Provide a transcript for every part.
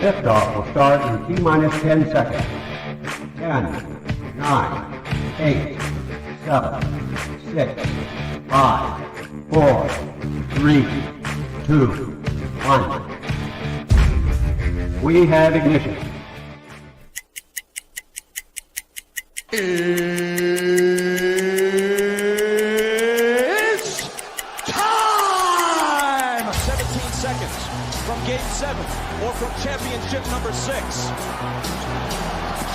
Liftoff will start in T-minus 10 seconds. 10, 9, 8, 7, 6, 5, 4, 3, 2, 1. We have ignition. It's time! 17 seconds from Game 7 or from championship number 6.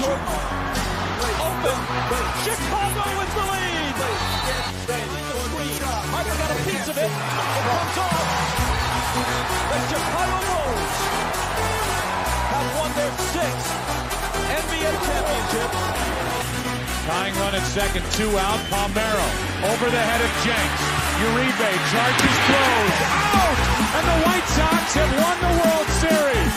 Jordan open. Chicago with the lead. Harper got a piece of it. It comes off. The Chicago Bulls have won their 6th NBA championship. Tying run at second, 2 out. Palmero over the head of Jenks. Uribe charges close. Out! And the White Sox have won the World Series.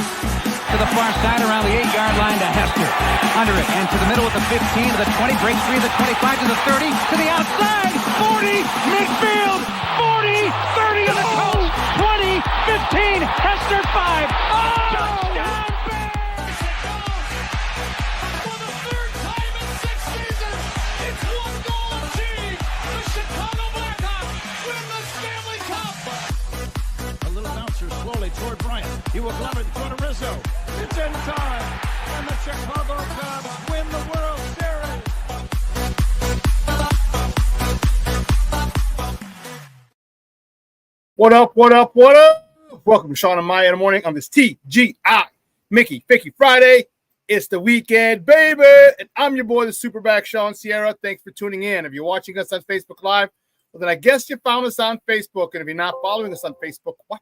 To the far side around the 8-yard line to Hester. Under it and to the middle at the 15, to the 20, break 3, the 25, to the 30, to the outside. 40, midfield. 40, 30 in the coast. 20, 15, Hester 5. Oh! Touchdown! Toward Bryant. He will glove it toward Rizzo. It's in time. And the Chicago Cubs win the World Series. What up, what up, what up? Welcome to Shawn and Maya in the morning on this TGI Mickey Ficky Friday. It's the weekend, baby. And I'm your boy, the SuperBack, Shawn Sierra. Thanks for tuning in. If you're watching us on Facebook Live, well, then I guess you found us on Facebook. And if you're not following us on Facebook, what?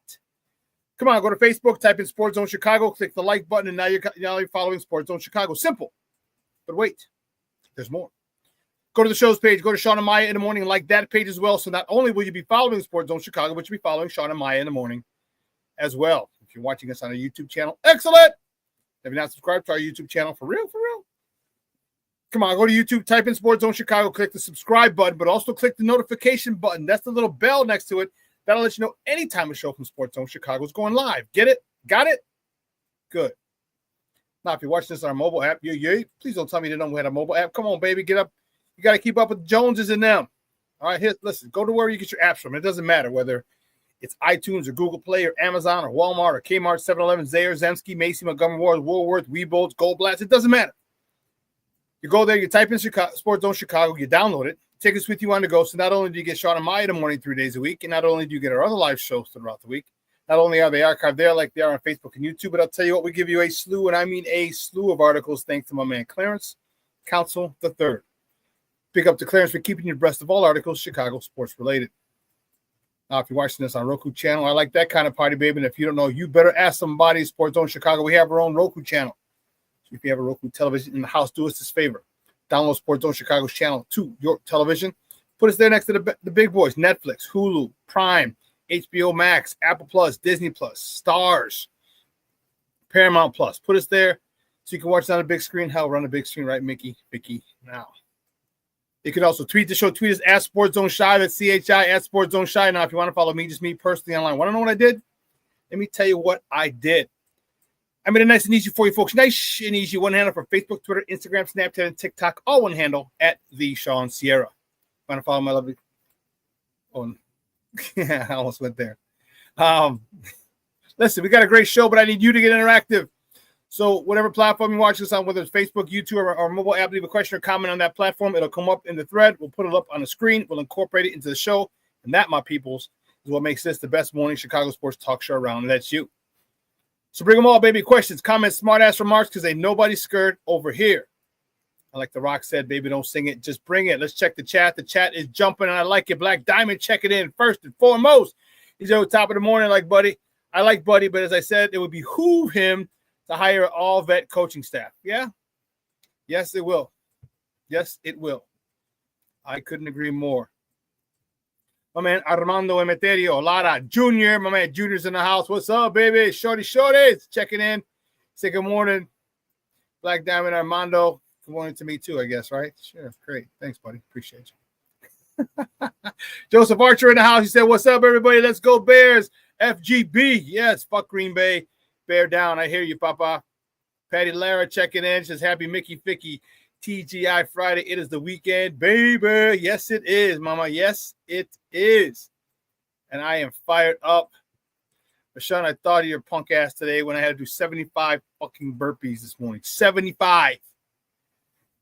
Come on, go to Facebook, type in Sports Zone Chicago, click the like button, and now you're following Sports Zone Chicago. Simple. But wait, there's more. Go to the show's page, go to Shawn and Maya in the morning, like that page as well. So not only will you be following Sports Zone Chicago, but you'll be following Shawn and Maya in the morning as well. If you're watching us on our YouTube channel, excellent. If you're not subscribed to our YouTube channel, for real, come on, go to YouTube, type in Sports Zone Chicago, click the subscribe button, but also click the notification button. That's the little bell next to it. That'll let you know anytime a show from Sports Zone Chicago is going live. Get it? Got it? Good. Now, if you're watching this on our mobile app, please don't tell me you didn't know we had a mobile app. Come on, baby, get up. You got to keep up with the Joneses and them. All right, here, listen, go to where you get your apps from. It doesn't matter whether it's iTunes or Google Play or Amazon or Walmart or Kmart, 7-Eleven, Zayre, Zemsky, Macy, Montgomery Ward, Woolworth, Weebolts, Goldblatt's. It doesn't matter. You go there, you type in Sports Zone Chicago, you download it. Take us with you on the go. So not only do you get Shawn and Maya in the morning 3 days a week, and not only do you get our other live shows throughout the week, not only are they archived there like they are on Facebook and YouTube, but I'll tell you what, we give you a slew, and I mean a slew of articles thanks to my man Clarence Council III. Pick up to Clarence for keeping you abreast of all articles Chicago sports related. Now, if you're watching this on Roku channel, I like that kind of party, baby. And if you don't know, you better ask somebody. Sports Zone Chicago, we have our own Roku channel. So if you have a Roku television in the house, do us this favor. Download Sports Zone Chicago's channel to your television. Put us there next to the big boys: Netflix, Hulu, Prime, HBO Max, Apple Plus, Disney Plus, Stars, Paramount Plus. Put us there so you can watch it on a big screen. Hell, we're on a big screen, right, Mickey? Now. You can also tweet the show. Tweet us at Sports Zone Shy. That's CHI at Sports Zone Shy. Now, if you want to follow me, just me personally online. Want to know what I did? Let me tell you what I did. I made it nice and easy for you folks. Nice and easy. One handle for Facebook, Twitter, Instagram, Snapchat, and TikTok. All one handle at the Shawn Sierra. Want to follow my lovely? Oh, yeah, I almost went there. Listen, we got a great show, but I need you to get interactive. So whatever platform you watch this on, whether it's Facebook, YouTube, or mobile app, leave a question or comment on that platform. It'll come up in the thread. We'll put it up on the screen. We'll incorporate it into the show. And that, my peoples, is what makes this the best morning Chicago sports talk show around. And that's you. So bring them all, baby. Questions, comments, smart-ass remarks, because ain't nobody scared over here. And like The Rock said, baby, don't sing it. Just bring it. Let's check the chat. The chat is jumping, and I like it. Black Diamond, check it in first and foremost. He's at the top of the morning like Buddy. I like Buddy, but as I said, it would behoove him to hire all-vet coaching staff. Yeah? Yes, it will. Yes, it will. I couldn't agree more. My man Armando Emeterio, Lara Jr., my man Junior's in the house. What's up, baby? Shorty's checking in. Say good morning. Black Diamond Armando. Good morning to me too, I guess, right? Sure. Great. Thanks, buddy. Appreciate you. Joseph Archer in the house. He said, what's up, everybody? Let's go Bears. FGB. Yes, fuck Green Bay. Bear down. I hear you, Papa. Patty Lara checking in. Says, happy Mickey Ficky TGI Friday. It is the weekend, baby. Yes, it is, Mama. Yes, it is. And I am fired up. But Shawn, I thought of your punk ass today when I had to do 75 fucking burpees this morning. 75.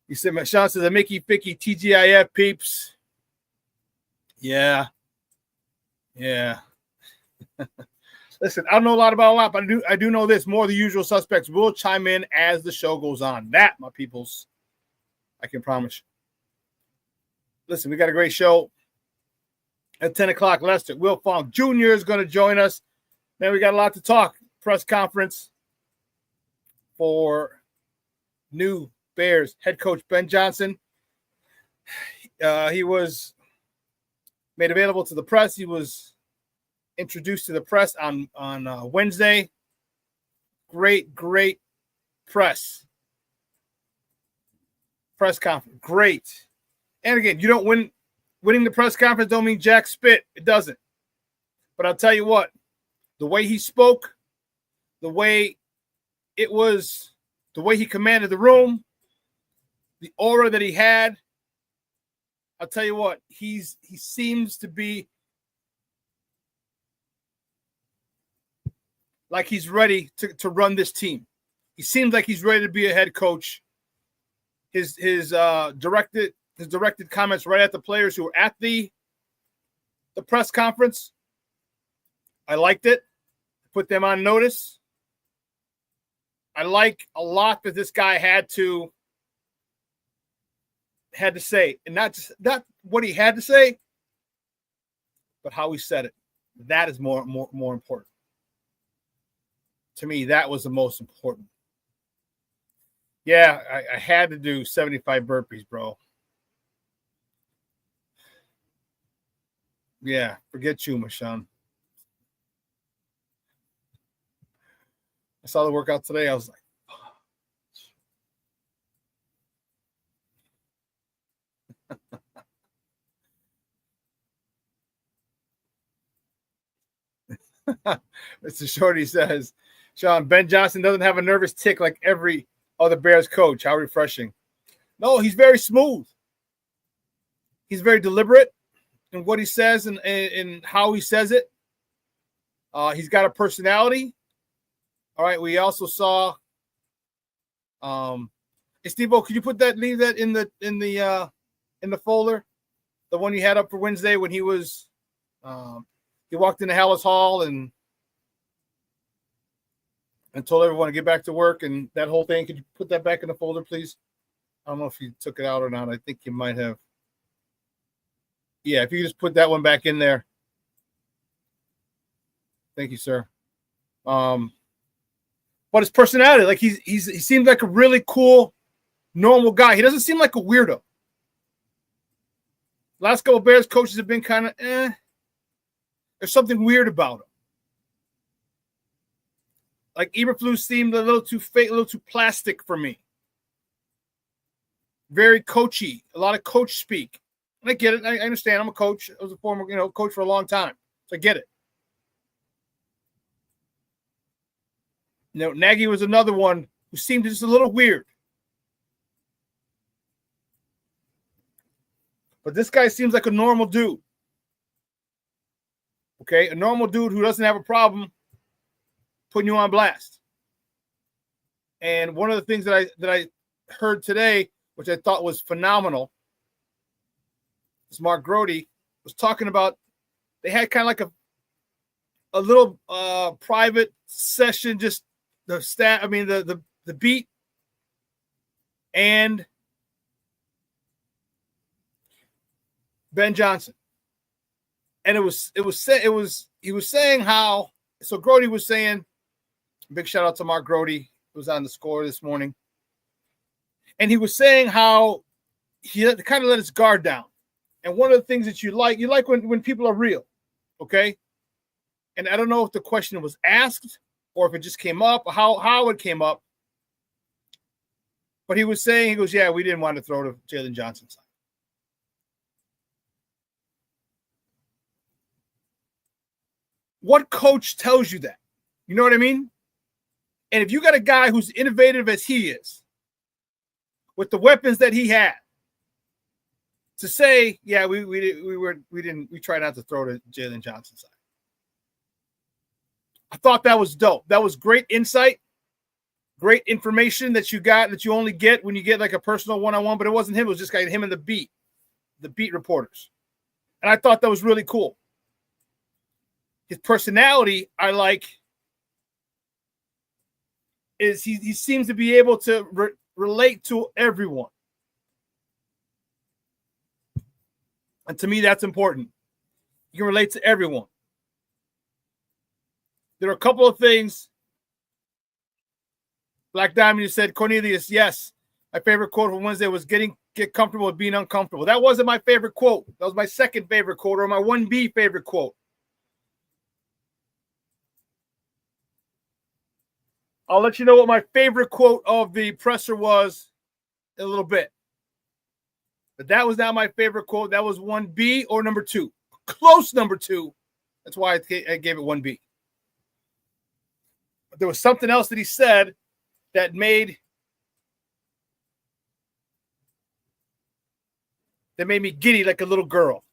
You said, Shawn says, the Mickey Ficky TGIF peeps. Yeah. Listen, I don't know a lot about a lot, but I do know this. More of the usual suspects will chime in as the show goes on. That, my peoples, I can promise you. Listen, we got a great show. At 10 o'clock, Lester Wiltfong Jr. is going to join us. Man, we got a lot to talk. Press conference for new Bears head coach Ben Johnson. He was made available to the press. He was introduced to the press on Wednesday. Great press conference. Great. And again, you don't win. Winning the press conference don't mean jack spit. It doesn't. But I'll tell you what, the way he spoke, the way he commanded the room, the aura that he had, I'll tell you what, he seems to be like he's ready to run this team. He seems like he's ready to be a head coach. His directed comments right at the players who were at the press conference. I liked it. Put them on notice. I like a lot that this guy had to say, and not what he had to say, but how he said it. That is more important. To me, that was the most important. Yeah, I had to do 75 burpees, bro. Yeah, forget you, Shawn. I saw the workout today. I was like, Mr. Shorty says, Shawn, Ben Johnson doesn't have a nervous tick like every other Bears coach. How refreshing. No, he's very smooth. He's very deliberate in what he says and how he says it. He's got a personality. All right. We also saw Steve-O, could you leave that in the folder? The one you had up for Wednesday when he was he walked into Hallis Hall and told everyone to get back to work and that whole thing. Could you put that back in the folder, please? I don't know if you took it out or not. I think you might have. Yeah, if you could just put that one back in there. Thank you, sir. But his personality, like he seems like a really cool, normal guy. He doesn't seem like a weirdo. Last couple of Bears coaches have been kind of There's something weird about him. Like Eberflus seemed a little too fake, a little too plastic for me. Very coachy, a lot of coach speak. And I get it. I understand. I'm a coach. I was a former, coach for a long time. So I get it. Nagy was another one who seemed just a little weird. But this guy seems like a normal dude. Okay? A normal dude who doesn't have a problem putting you on blast. And one of the things that I heard today, which I thought was phenomenal, is Mark Grody was talking about they had kind of like a little private session, just the staff, the beat and Ben Johnson. And he was saying how, so Grody was saying, big shout out to Mark Grody, who was on the score this morning. And he was saying how he kind of let his guard down. And one of the things that you like when people are real, okay? And I don't know if the question was asked or if it just came up, or how it came up. But he was saying, he goes, yeah, we didn't want to throw to Jalen Johnson's side. What coach tells you that? You know what I mean? And if you got a guy who's innovative as he is, with the weapons that he had, to say, yeah, we tried not to throw to Jalen Johnson's side. I thought that was dope. That was great insight, great information that you got that you only get when you get like a personal one-on-one, but it wasn't him. It was just him and the beat reporters. And I thought that was really cool. His personality, I like, is he seems to be able to relate to everyone. And to me, that's important. You can relate to everyone. There are a couple of things. Black Diamond, you said, Cornelius, yes. My favorite quote from Wednesday was get comfortable with being uncomfortable. That wasn't my favorite quote. That was my second favorite quote, or my 1B favorite quote. I'll let you know what my favorite quote of the presser was in a little bit. But that was not my favorite quote. That was 1B or number 2. Close number 2. That's why I gave it 1B. But there was something else that he said that made me giddy like a little girl.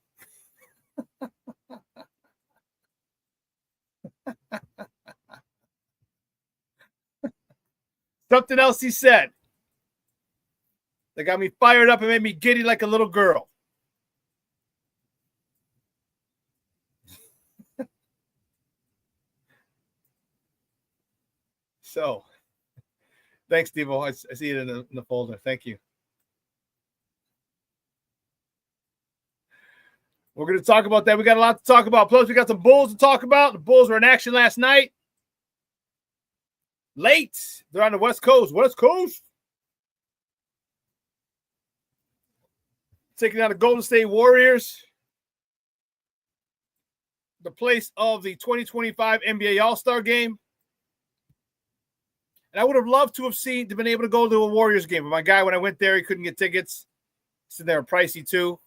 Something else he said that got me fired up and made me giddy like a little girl. So, thanks, Devo. I see it in the folder. Thank you. We're going to talk about that. We got a lot to talk about. Plus, we got some Bulls to talk about. The Bulls were in action last night. Late. They're on the West Coast. West Coast. Taking out the Golden State Warriors. The place of the 2025 NBA All-Star Game. And I would have loved to have been able to go to a Warriors game. But my guy, when I went there, he couldn't get tickets. So they were pricey too.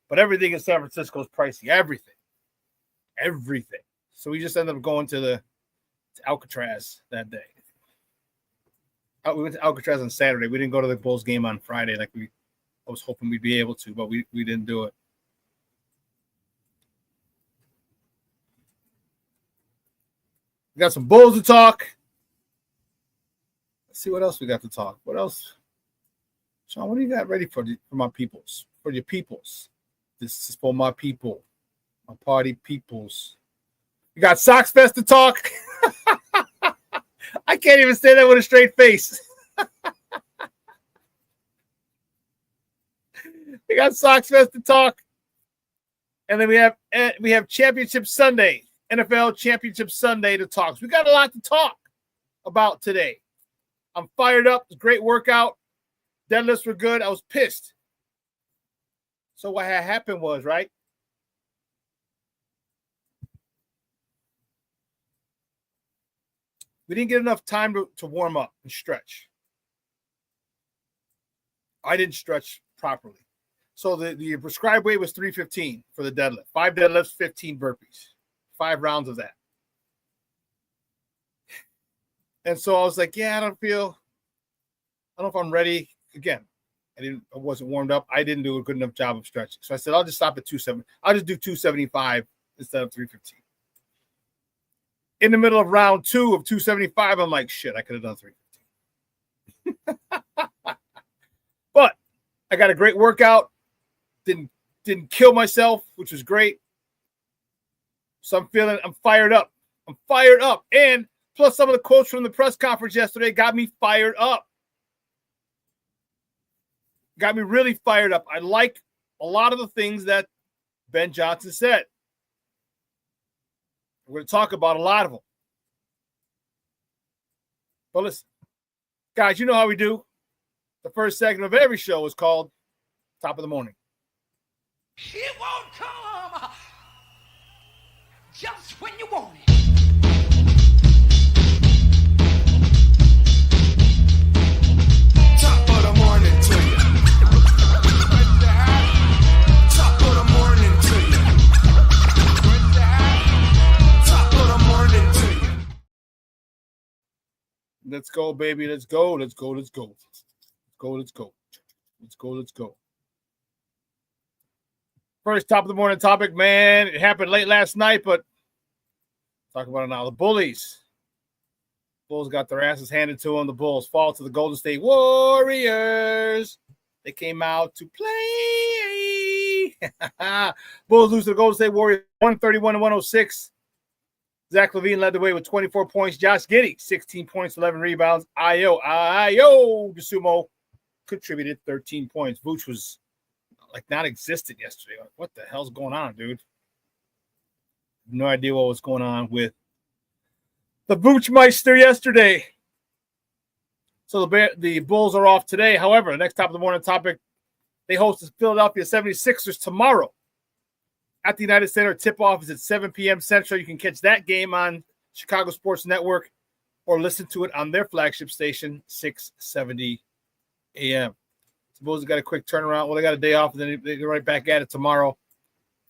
But everything in San Francisco is pricey. Everything. So we just ended up going to Alcatraz that day. We went to Alcatraz on Saturday. We didn't go to the Bulls game on Friday like I was hoping we'd be able to, but we didn't do it. We got some Bulls to talk. Let's see what else we got to talk. What else? Shawn, what do you got ready for my peoples? For your peoples. This is for my people. My party peoples. We got Sox Fest to talk. I can't even say that with a straight face. We got Sox Fest to talk. And then we have Championship Sunday, NFL Championship Sunday to talk. So we got a lot to talk about today. I'm fired up. It was a great workout. Deadlifts were good. I was pissed. So what had happened was, right? We didn't get enough time to warm up and stretch. I didn't stretch properly. So the prescribed weight was 315 for the deadlift. 5 deadlifts, 15 burpees. 5 rounds of that. And so I was like, yeah, I don't know if I'm ready. Again, I wasn't warmed up. I didn't do a good enough job of stretching. So I said, I'll just stop at 270. I'll just do 275 instead of 315. In the middle of round 2 of 275, I'm like, shit, I could have done 315. But I got a great workout. Didn't kill myself, which was great. So I'm fired up. And plus some of the quotes from the press conference yesterday got me fired up. Got me really fired up. I like a lot of the things that Ben Johnson said. We're going to talk about a lot of them. But listen, guys, you know how we do. The first segment of every show is called Top of the Morning. It won't come just when you want it. Top of the morning to you. Top of the morning to you. Top of the morning to you. Let's go, baby. Let's go. Let's go. Let's go. Let's go. Let's go. Let's go. Let's go. First top of the morning topic, man. It happened late last night, but talk about it now. The Bullies. Bulls got their asses handed to them. The Bulls fall to the Golden State Warriors. They came out to play. Bulls lose to the Golden State Warriors 131-106. Zach LaVine led the way with 24 points. Josh Giddey, 16 points, 11 rebounds. Ayo DeSumo contributed 13 points. Vooch was like non-existent yesterday. Like, what the hell's going on, dude? No idea what was going on with the Voochmeister yesterday. So the Bulls are off today. However, the next top of the morning topic, they host the Philadelphia 76ers tomorrow at the United Center. Tip-off is at 7 p.m. Central. You can catch that game on Chicago Sports Network or listen to it on their flagship station, 670 a.m. The Bulls got a quick turnaround. Well, they got a day off, and then they're right back at it tomorrow.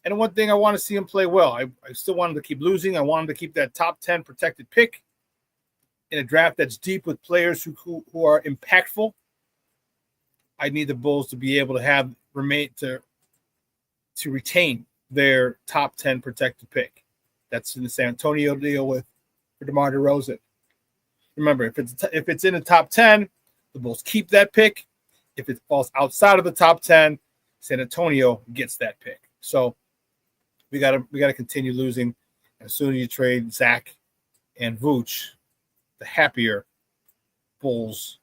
And one thing I want to see them play well. I still want them to keep losing. I want them to keep that top 10 protected pick in a draft that's deep with players who are impactful. I need the Bulls to be able to have to retain their top 10 protected pick. That's in the San Antonio deal for DeMar DeRozan. Remember, if it's in the top 10, the Bulls keep that pick. If it falls outside of the top 10, San Antonio gets that pick. So we gotta continue losing. As soon as you trade Zach and Vooch, the happier Bulls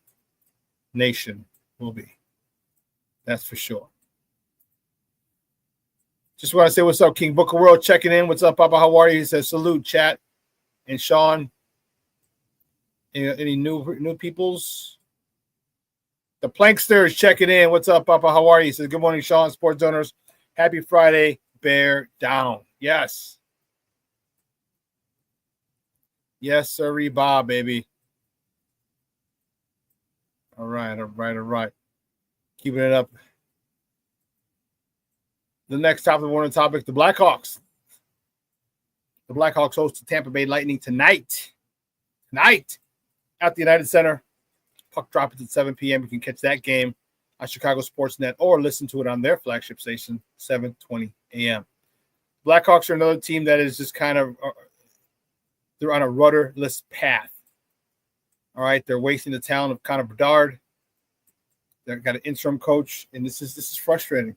nation will be. That's for sure. Just want to say what's up, King Booker World checking in. What's up, Papa? How are you? He says salute, chat. And Shawn, any new peoples? The Plankster is checking in. What's up, Papa? How are you? He says good morning, Shawn. Sports owners. Happy Friday. Bear down. Yes. Yes, sir, Bob, baby. All right. Keeping it up. The next top of the morning topic, the Blackhawks. The Blackhawks host the Tampa Bay Lightning tonight. At the United Center. Puck drop is at 7 p.m. You can catch that game on Chicago Sportsnet or listen to it on their flagship station, 7:20 a.m. Blackhawks are another team that is just kind of they're on a rudderless path. All right, they're wasting the talent of Connor Bedard. They've got an interim coach, and this is frustrating.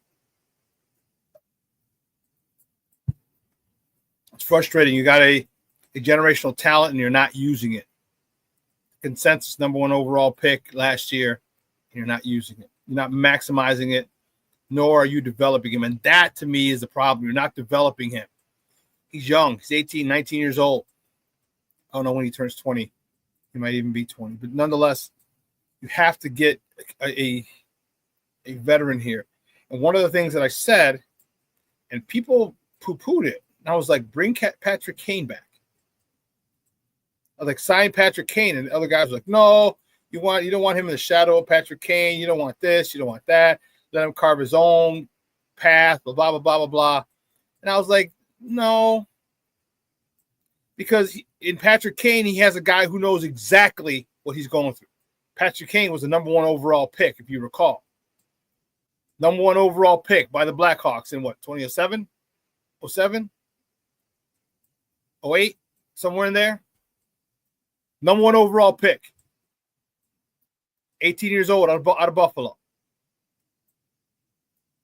It's frustrating. You got a generational talent, and you're not using it. Consensus number 1 overall pick last year, and you're not using it. You're not maximizing it, nor are you developing him. And that, to me, is the problem. You're not developing him. He's young. He's 18, 19 years old. I don't know when he turns 20. He might even be 20. But nonetheless, you have to get a veteran here. And one of the things that I said, and people poo-pooed it, and I was like, bring Patrick Kane back. I was like, sign Patrick Kane. And the other guys were like, no, you don't want him in the shadow of Patrick Kane. You don't want this. You don't want that. Let him carve his own path, blah, blah, blah, blah, blah, blah. And I was like, no. Because in Patrick Kane, he has a guy who knows exactly what he's going through. Patrick Kane was the number 1 overall pick, if you recall. Number 1 overall pick by the Blackhawks in what, 2007? 07? 08? Somewhere in there? Number 1 overall pick. 18 years old out of Buffalo.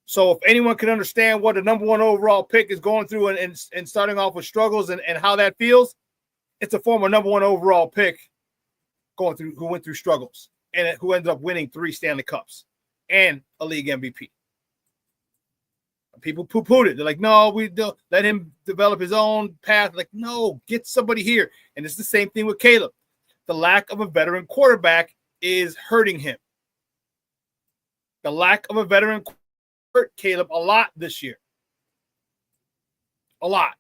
So if anyone can understand what the number 1 overall pick is going through and starting off with struggles and how that feels, it's a former number 1 overall pick who went through struggles and who ended up winning 3 Stanley Cups and a league MVP. People poo-pooed it. They're like, no, we don't let him develop his own path. Like, no, get somebody here. And it's the same thing with Caleb. The lack of a veteran quarterback is hurting him. The lack of a veteran hurt Caleb a lot this year. A lot.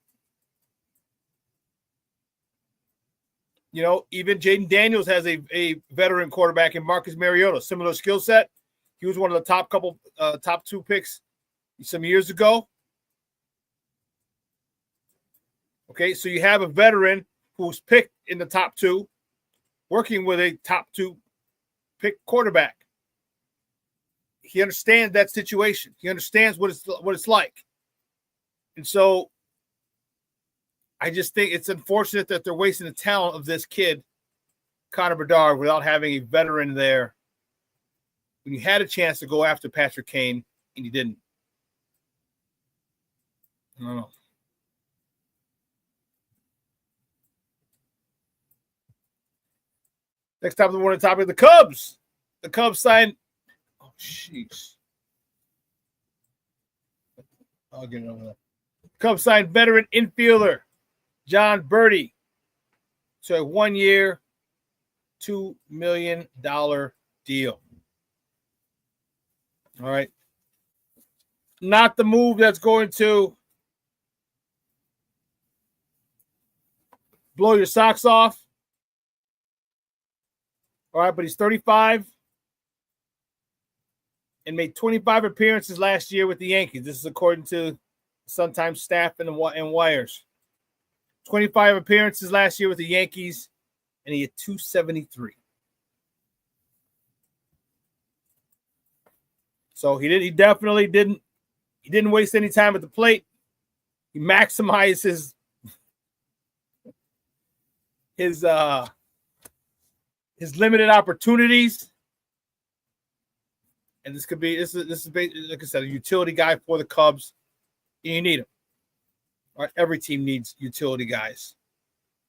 You know, even Jaden Daniels has a veteran quarterback in Marcus Mariota, similar skill set. He was one of the top 2 picks some years ago. Okay, so you have a veteran who's picked in the top 2, working with a top 2 pick quarterback. He understands that situation. He understands what it's like. And so I just think it's unfortunate that they're wasting the talent of this kid, Connor Bedard, without having a veteran there when you had a chance to go after Patrick Kane and you didn't. I don't know. Next top of the morning topic, the Cubs. The Cubs signed. Oh, jeez. I'll get it over there. Cubs signed veteran infielder John Birdie to a 1-year, $2 million deal. All right. Not the move that's going to blow your socks off. All right, but he's 35 and made 25 appearances last year with the Yankees. This is according to Sun-Times staff and wires. 25 appearances last year with the Yankees, and he had 273. So he definitely didn't waste any time at the plate. He maximized his limited opportunities. And this is like I said, a utility guy for the Cubs. And you need him. All right, every team needs utility guys.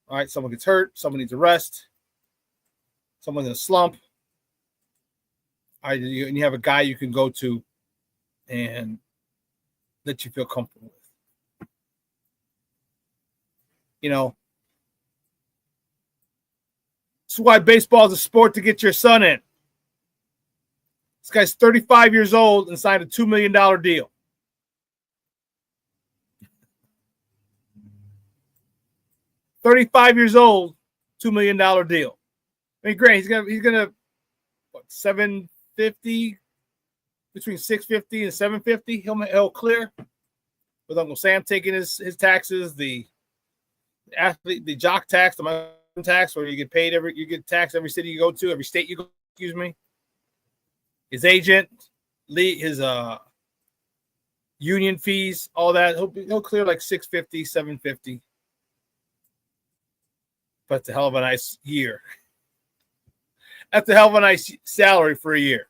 All right, someone gets hurt, someone needs a rest, someone's in a slump. All right, and you have a guy you can go to and that you feel comfortable with. You know, that's why baseball is a sport to get your son in. This guy's 35 years old and signed a $2 million deal. $35 years old, $2 million deal. I mean, great. He's gonna what, 750, between 650 and 750. He'll clear with Uncle Sam taking his taxes, the athlete, the jock tax, the minimum tax, where you get taxed every city you go to, every state you go. Excuse me. His agent, his union fees, all that. He'll clear like 650, 750. But it's a hell of a nice year. That's a hell of a nice salary for a year.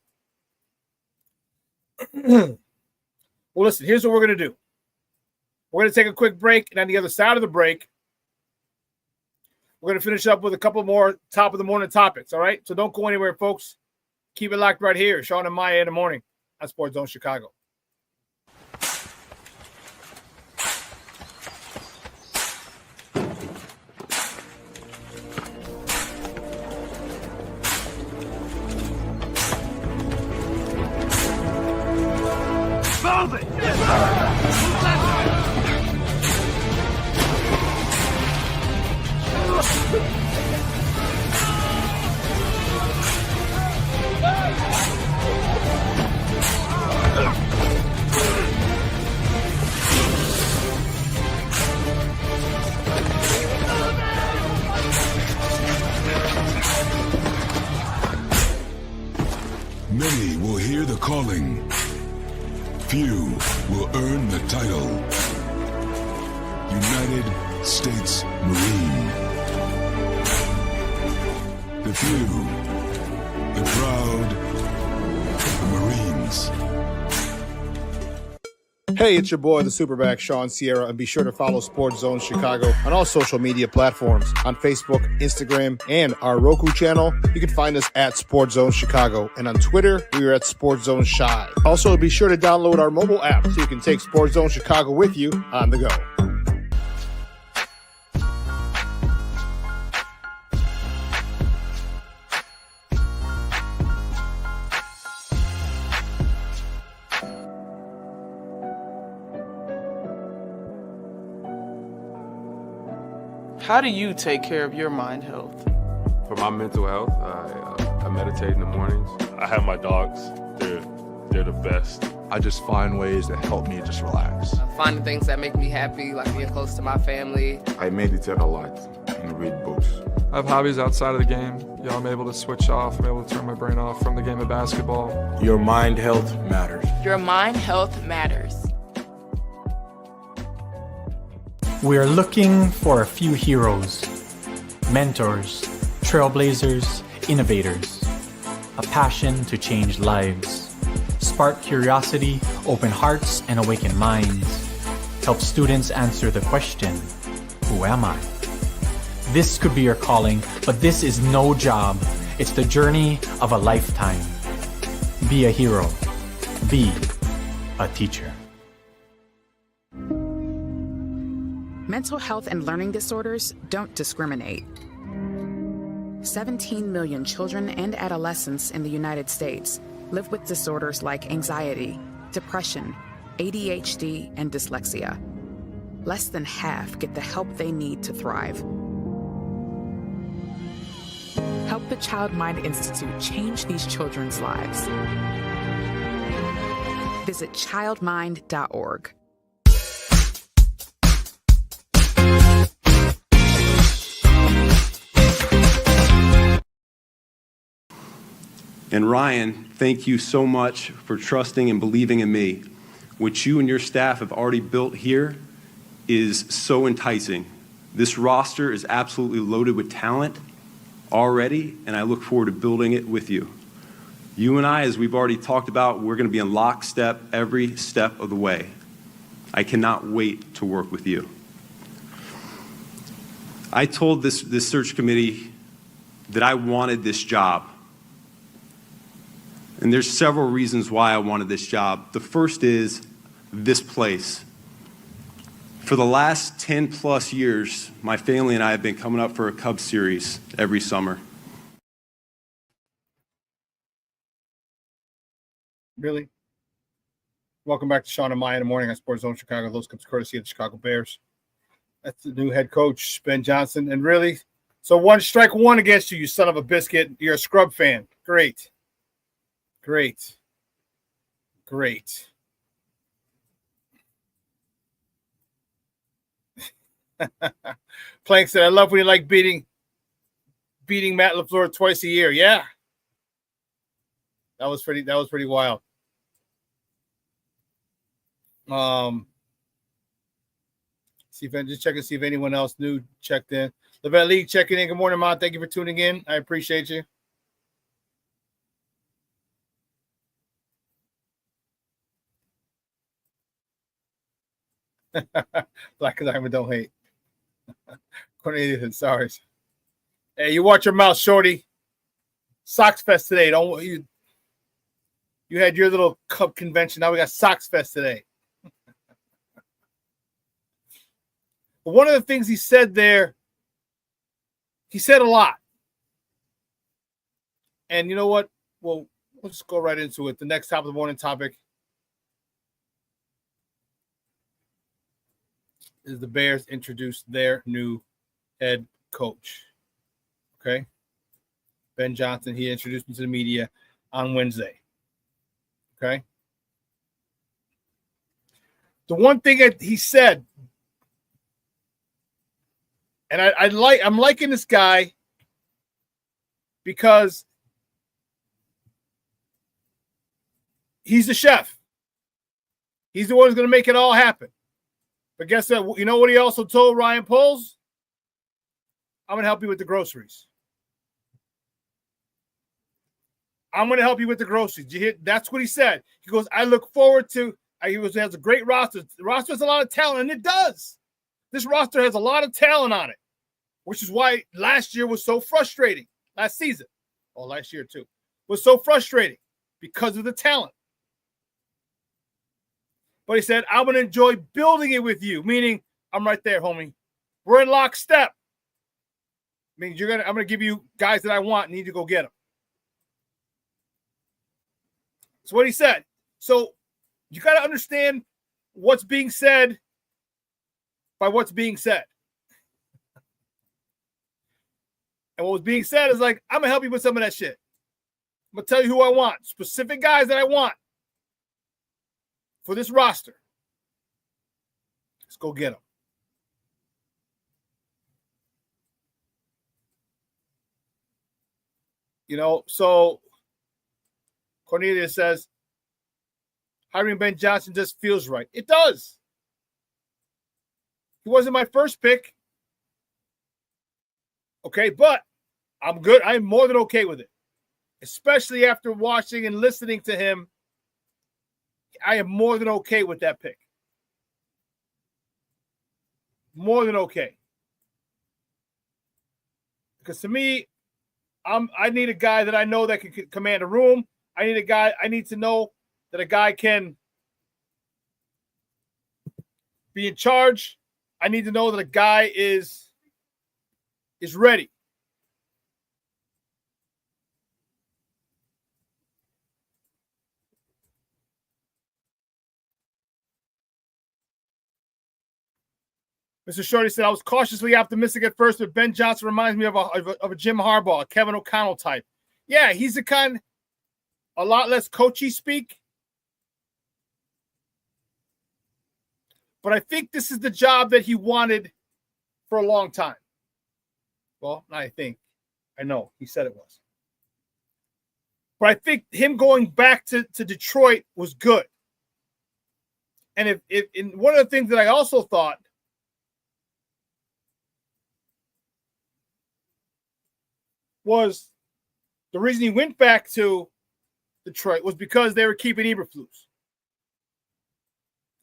Well, listen, here's what we're going to do. We're going to take a quick break, and on the other side of the break, we're going to finish up with a couple more top of the morning topics, all right? So don't go anywhere, folks. Keep it locked right here. Shawn and Maya in the morning on Sports Zone Chicago. Move it! Many will hear the calling. Few will earn the title. United States Marine. The few, the proud, the Marines. Hey, it's your boy, the SuperBack, Shawn Sierra, and be sure to follow Sports Zone Chicago on all social media platforms, on Facebook, Instagram, and our Roku channel. You can find us at Sports Zone Chicago, and on Twitter, we are at Sports Zone Shy. Also, be sure to download our mobile app so you can take Sports Zone Chicago with you on the go. How do you take care of your mind health? For my mental health, I meditate in the mornings. I have my dogs. They're the best. I just find ways that help me just relax. Finding things that make me happy, like being close to my family. I meditate a lot. and read books. I have hobbies outside of the game. I'm able to switch off. I'm able to turn my brain off from the game of basketball. Your mind health matters. Your mind health matters. We are looking for a few heroes, mentors, trailblazers, innovators, a passion to change lives, spark curiosity, open hearts, and awaken minds, help students answer the question, who am I? This could be your calling, but this is no job. It's the journey of a lifetime. Be a hero. Be a teacher. Mental health and learning disorders don't discriminate. 17 million children and adolescents in the United States live with disorders like anxiety, depression, ADHD, and dyslexia. Less than half get the help they need to thrive. Help the Child Mind Institute change these children's lives. Visit childmind.org. And Ryan, thank you so much for trusting and believing in me. What you and your staff have already built here is so enticing. This roster is absolutely loaded with talent already, and I look forward to building it with you. You and I, as we've already talked about, we're going to be in lockstep every step of the way. I cannot wait to work with you. I told this search committee that I wanted this job. And there's several reasons why I wanted this job. The first is this place. For the last 10 plus years, my family and I have been coming up for a Cubs series every summer. Really? Welcome back to Shawn and Maya in the morning on Sports Zone Chicago. Those comes courtesy of the Chicago Bears. That's the new head coach, Ben Johnson. And really, so one strike one against you, you son of a biscuit. You're a scrub fan. Great. Great. Great. Plank said, I love when you like beating Matt LaFleur twice a year. Yeah. That was pretty wild. See if just checking, see if anyone else new checked in. Levette Lee checking in. Good morning, Mom. Thank you for tuning in. I appreciate you. Black as Diamond don't hate. Cornelius, sorry. Hey, you watch your mouth, shorty. Sox Fest today. You had your little Cub convention. Now we got Sox Fest today. But one of the things he said there, he said a lot. And you know what? Well, let's go right into it. The next top of the morning topic is the Bears introduced their new head coach. Okay. Ben Johnson, he introduced me to the media on Wednesday. Okay. The one thing that he said, and I'm liking this guy because he's the chef. He's the one who's going to make it all happen. But guess what? You know what he also told Ryan Poles? I'm going to help you with the groceries. I'm going to help you with the groceries. Did you hear? That's what he said. He goes, I look forward to, he has a great roster. The roster has a lot of talent, and it does. This roster has a lot of talent on it, which is why last year was so frustrating. Last season, or last year too, was so frustrating because of the talent. But he said, I'm going to enjoy building it with you, meaning I'm right there, homie. We're in lockstep. Means I'm going to give you guys that I want and need to go get them. That's what he said. So you got to understand what's being said by what's being said. And what was being said is like, I'm going to help you with some of that shit. I'm going to tell you who I want, specific guys that I want for this roster. Let's go get them. So Cornelius says, hiring Ben Johnson just feels right. It does. He wasn't my first pick. Okay, but I'm good. I'm more than okay with it. Especially after watching and listening to him, I am more than okay with that pick. More than okay. Because to me, I need a guy that I know that can command a room. I need to know that a guy can be in charge. I need to know that a guy is ready. Mr. Shorty said, I was cautiously optimistic at first, but Ben Johnson reminds me of a Jim Harbaugh, a Kevin O'Connell type. Yeah, he's the kind, a lot less coachy speak. But I think this is the job that he wanted for a long time. Well, I think. I know. He said it was. But I think him going back to Detroit was good. And if one of the things that I also thought was the reason he went back to Detroit was because they were keeping Eberflus.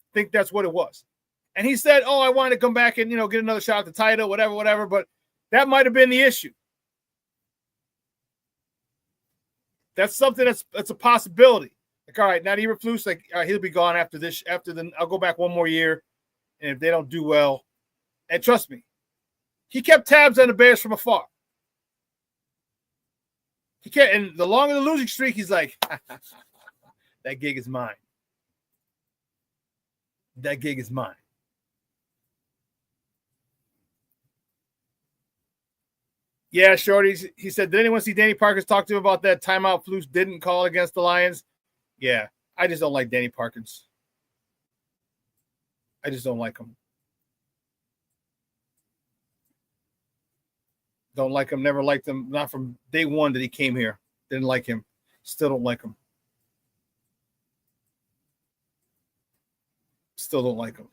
I think that's what it was. And he said, I wanted to come back and, get another shot at the title, whatever. But that might have been the issue. That's something that's a possibility. Like, all right, now Eberflus, like, all right, he'll be gone after this. I'll go back one more year. And if they don't do well, and trust me, he kept tabs on the Bears from afar. He can't, and the longer the losing streak, he's like, that gig is mine. That gig is mine. Yeah, Shorty, he said, did anyone see Danny Parkins talk to him about that timeout Flus didn't call against the Lions? Yeah, I just don't like Danny Parkins. I just don't like him. Don't like him, never liked him. Not from day one that he came here. Didn't like him. Still don't like him. Still don't like him.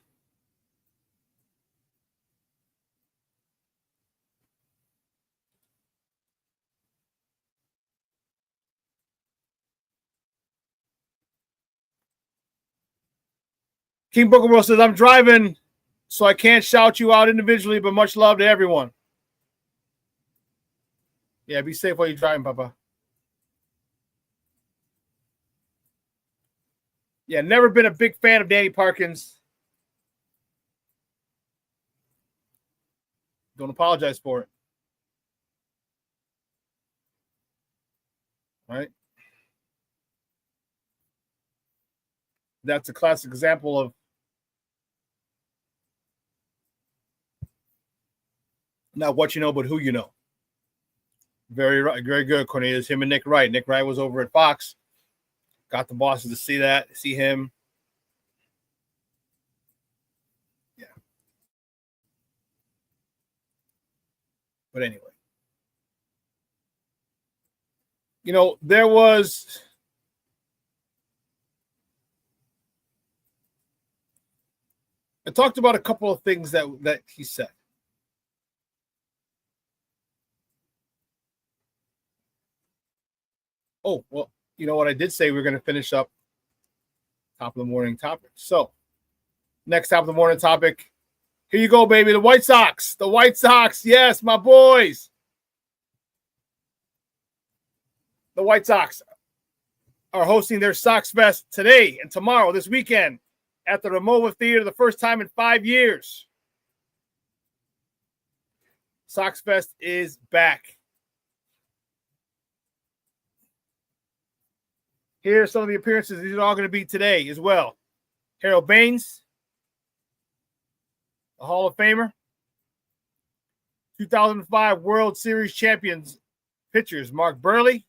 King Booker World says, I'm driving, so I can't shout you out individually, but much love to everyone. Yeah, be safe while you're driving, Papa. Yeah, never been a big fan of Danny Parkins. Don't apologize for it. All right? That's a classic example of not what you know, but who you know. Very good, Cornelius. Him and Nick Wright. Nick Wright was over at Fox. Got the bosses to see him. Yeah. But anyway. There was I talked about a couple of things that he said. Oh, well, you know what? I did say we're going to finish up top of the morning topic. So, next top of the morning topic. Here you go, baby. The White Sox. The White Sox. Yes, my boys. The White Sox are hosting their Sox Fest today and tomorrow, this weekend, at the Ramova Theater, the first time in 5 years. Sox Fest is back. Here are some of the appearances. These are all going to be today as well. Harold Baines, the Hall of Famer. 2005 World Series champions pitchers Mark Burley,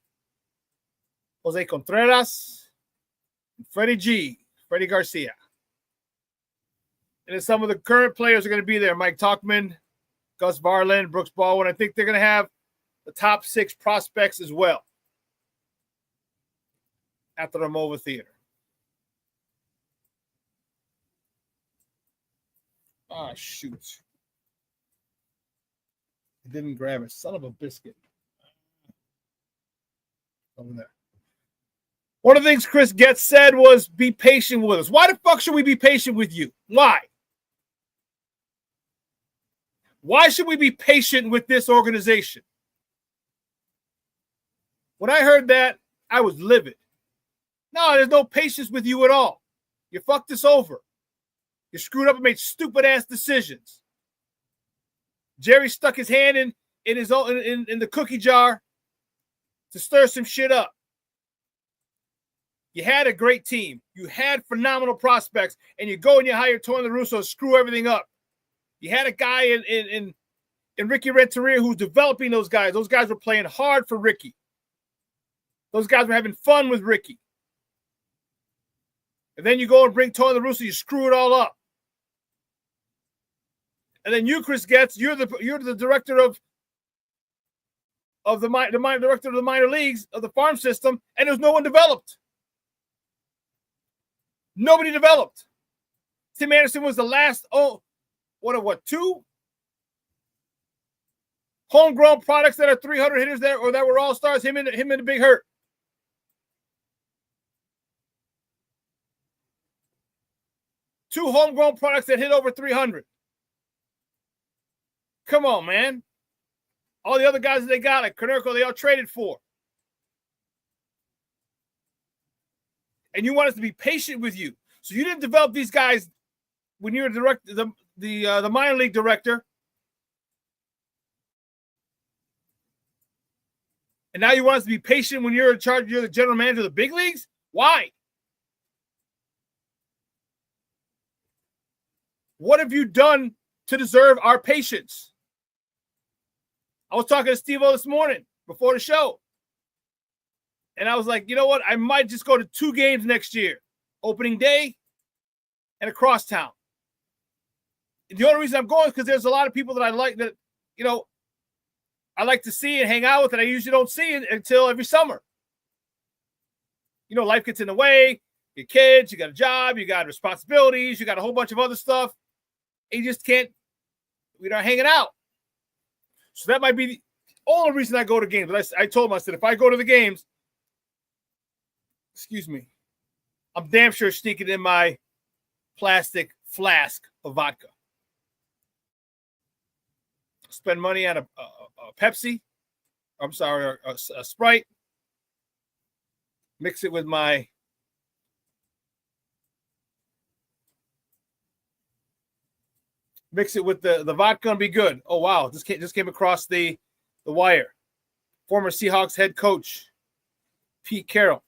Jose Contreras, and Freddie Garcia. And then some of the current players are going to be there. Mike Tauchman, Gus Varland, Brooks Baldwin. I think they're going to have the top 6 prospects as well. at the Ramova Theater. Ah, shoot. I didn't grab it. Son of a biscuit. Over there. One of the things Chris Getz said was be patient with us. Why the fuck should we be patient with you? Why? Why should we be patient with this organization? When I heard that, I was livid. No, there's no patience with you at all. You fucked us over. You screwed up and made stupid-ass decisions. Jerry stuck his hand in the cookie jar to stir some shit up. You had a great team. You had phenomenal prospects, and you go and you hire Tony La Russa to screw everything up. You had a guy in Ricky Renteria who's developing those guys. Those guys were playing hard for Ricky. Those guys were having fun with Ricky. And then you go and bring Tony La Russa, you screw it all up. And then you, Chris Getz, you're the director of the director of the minor leagues of the farm system, and there's no one developed. Nobody developed. Tim Anderson was the last, two homegrown products that are 300 hitters there, or that were all stars, him and the Big Hurt. Two homegrown products that hit over 300. Come on, man. All the other guys that they got, like Konerko, they all traded for. And you want us to be patient with you. So you didn't develop these guys when you were the minor league director. And now you want us to be patient when you're in charge, you're the general manager of the big leagues? Why? What have you done to deserve our patience? I was talking to Steve-O this morning before the show. And I was like, you know what? I might just go to 2 games next year. Opening day and across town. And the only reason I'm going is because there's a lot of people that I like that, I like to see and hang out with, and I usually don't see it until every summer. Life gets in the way. Your kids, you got a job, you got responsibilities, you got a whole bunch of other stuff. And you just can't, we're not hanging out. So that might be the only reason I go to games. But I told him, I said, if I go to the games, I'm damn sure sneaking in my plastic flask of vodka. Spend money on a Pepsi. I'm sorry, a Sprite. Mix it with my the vodka and be good. Oh, wow. This just came across the wire. Former Seahawks head coach Pete Carroll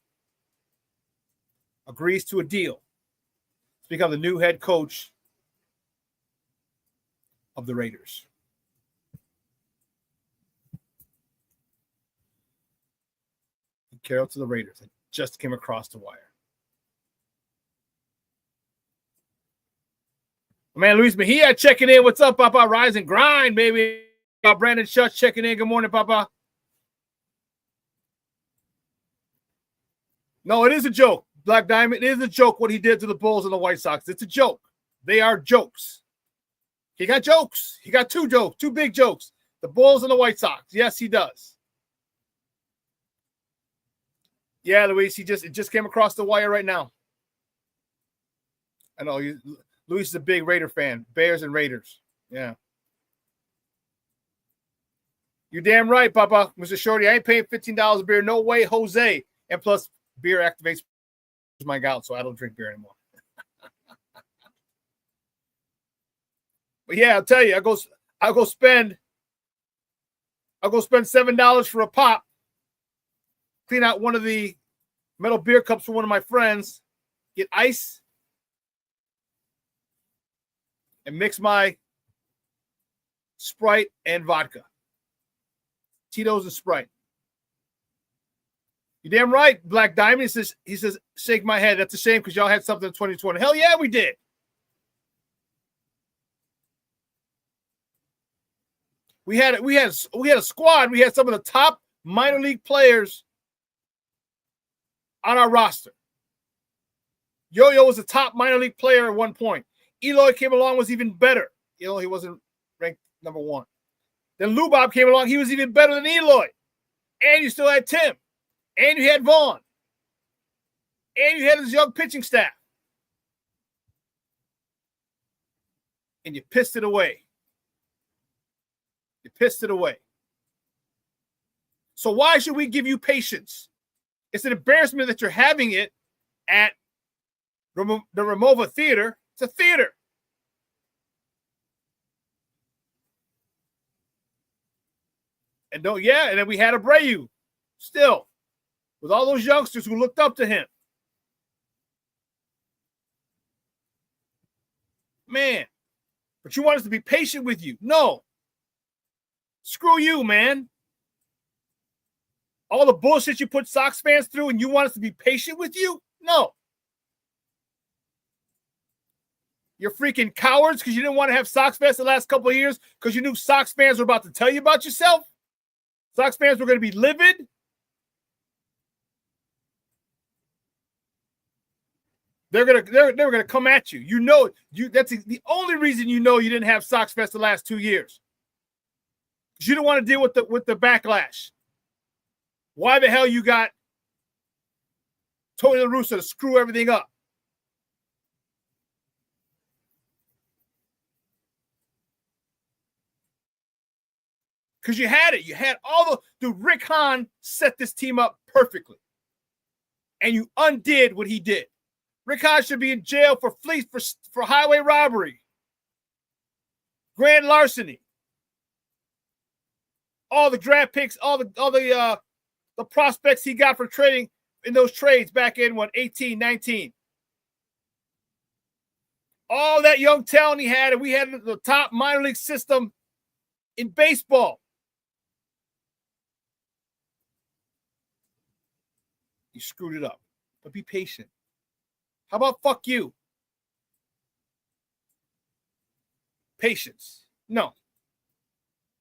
agrees to a deal to become the new head coach of the Raiders. Pete Carroll to the Raiders. It just came across the wire. Man, Luis Mejia checking in. What's up, Papa? Rise and grind, baby. Brandon Schutz checking in. Good morning, Papa. No, it is a joke. Black Diamond, it is a joke what he did to the Bulls and the White Sox. It's a joke. They are jokes. He got jokes. He got 2 jokes, 2 big jokes. The Bulls and the White Sox. Yes, he does. Yeah, Luis, it just came across the wire right now. I know Luis is a big Raider fan. Bears and Raiders. Yeah. You're damn right, Papa. Mr. Shorty, I ain't paying $15 a beer. No way, Jose. And plus, beer activates my gout, so I don't drink beer anymore. But yeah, I'll tell you, I'll go spend $7 for a pop, clean out one of the metal beer cups for one of my friends, get ice, and mix my Sprite and vodka. Tito's and Sprite. You're damn right, Black Diamond. He says, shake my head. That's a shame because y'all had something in 2020. Hell yeah, we did. We had a squad. We had some of the top minor league players on our roster. Yo-Yo was a top minor league player at one point. Eloy came along, was even better. He wasn't ranked number 1. Then Lubob came along. He was even better than Eloy. And you still had Tim. And you had Vaughn. And you had his young pitching staff. And you pissed it away. You pissed it away. So why should we give you patience? It's an embarrassment that you're having it at the Ramova Theater. It's a theater. And and then we had Abreu still with all those youngsters who looked up to him. Man, but you want us to be patient with you. No. Screw you, man. All the bullshit you put Sox fans through and you want us to be patient with you? No. You're freaking cowards because you didn't want to have Sox fans the last couple of years because you knew Sox fans were about to tell you about yourself? Sox fans were going to be livid? They're gonna come at you. That's the only reason you didn't have Sox Fest the last 2 years. You didn't want to deal with the backlash. Why the hell you got Tony La Russa to screw everything up? Because you had it. You had Rick Hahn set this team up perfectly. And you undid what he did. Rick Hahn should be in jail for highway robbery, grand larceny, all the draft picks, all the prospects he got for trading in those trades back in 18, 19. All that young talent he had, and we had the top minor league system in baseball. You screwed it up, but be patient. How about fuck you? Patience. No.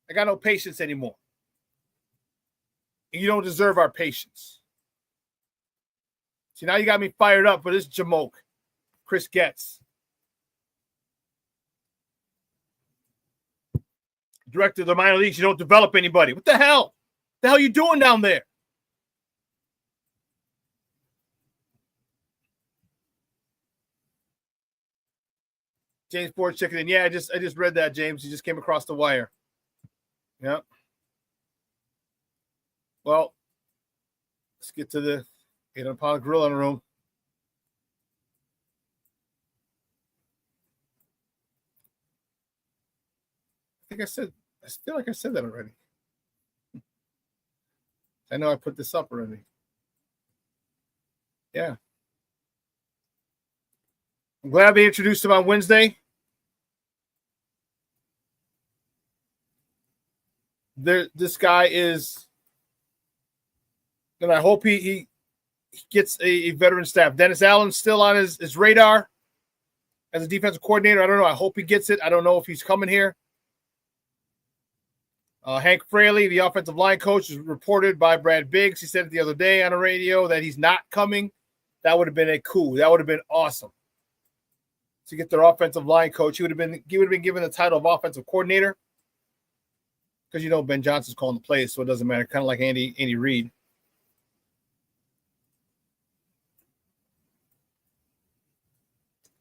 I got no patience anymore. And you don't deserve our patience. See, now you got me fired up for this jamoke Chris Getz. Director of the minor leagues, you don't develop anybody. What the hell? The hell are you doing down there? James Ford Chicken. Yeah, I just read that, James. You just came across the wire. Yeah. Well, let's get to the 800-pound gorilla in the room. I feel like I said that already. I know I put this up already. Yeah. I'm glad they introduced him on Wednesday. This guy is, and I hope he gets a veteran staff. Dennis Allen's still on his radar as a defensive coordinator. I don't know. I hope he gets it. I don't know if he's coming here. Hank Fraley, the offensive line coach, is reported by Brad Biggs. He said it the other day on the radio that he's not coming. That would have been a coup. That would have been awesome. To get their offensive line coach, he would have been given the title of offensive coordinator because Ben Johnson's calling the plays, so it doesn't matter. Kind of like Andy Reid.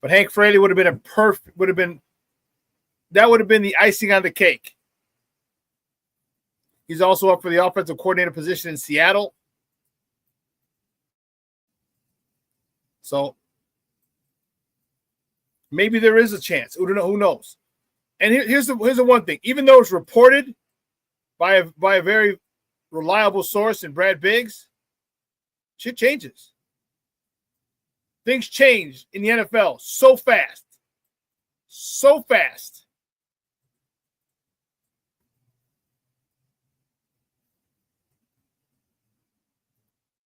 But Hank Fraley would have been that would have been the icing on the cake. He's also up for the offensive coordinator position in Seattle. So maybe there is a chance. Who knows? And here's the one thing. Even though it's reported by a very reliable source in Brad Biggs, shit changes. Things change in the NFL so fast. So fast.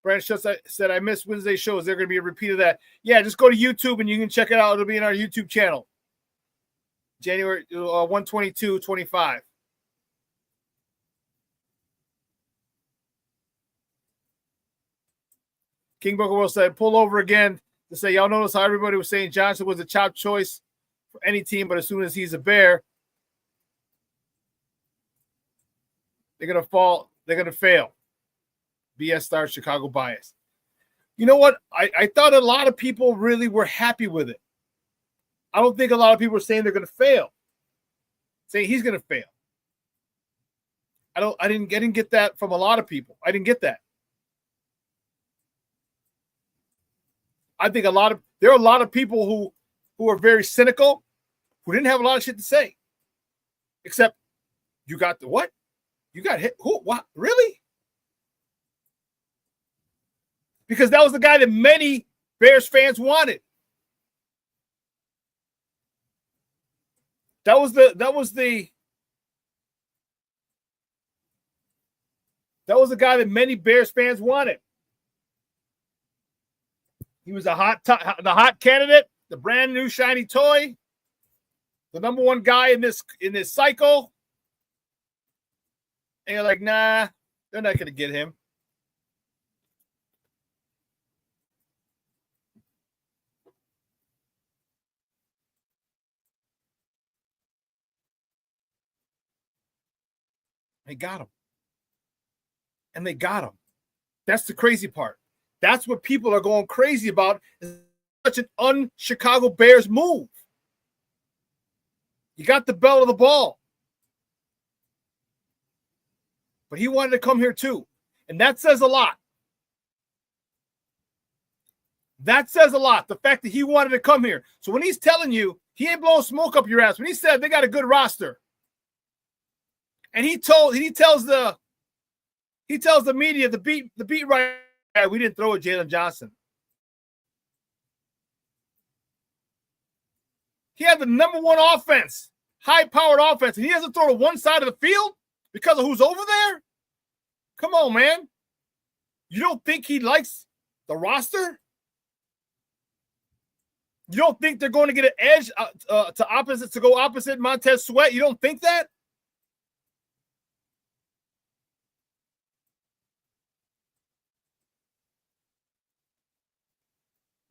Brandon Schutz said, I missed Wednesday's show. Is there going to be a repeat of that? Yeah, just go to YouTube and you can check it out. It'll be in our YouTube channel. January 1/22/25. King Booker will say, pull over again to say, y'all notice how everybody was saying Johnson was a top choice for any team, but as soon as he's a Bear, they're going to fall. They're going to fail. BS starts Chicago bias. You know what? I thought a lot of people really were happy with it. I don't think a lot of people are saying they're going to fail. Saying he's going to fail. I didn't get that from a lot of people. I didn't get that. I think there are a lot of people who are very cynical, who didn't have a lot of shit to say. Except, you got the what? You got hit? Who? What? Really? Because that was the guy that many Bears fans wanted. That was the guy that many Bears fans wanted. He was the hot candidate, the brand new shiny toy, the number one guy in this cycle. And you're like, nah, they're not going to get him. They got him. And they got him. That's the crazy part. That's what people are going crazy about. It's such an un-Chicago Bears move. You got the bell of the ball. But he wanted to come here too. And that says a lot. That says a lot. The fact that he wanted to come here. So when he's telling you, he ain't blowing smoke up your ass. When he said they got a good roster. And he tells the media, the beat writer, we didn't throw at Jalen Johnson. He had the number one offense, high-powered offense, and he doesn't throw to one side of the field because of who's over there? Come on, man. You don't think he likes the roster? You don't think they're going to get an edge to go opposite Montez Sweat? You don't think that?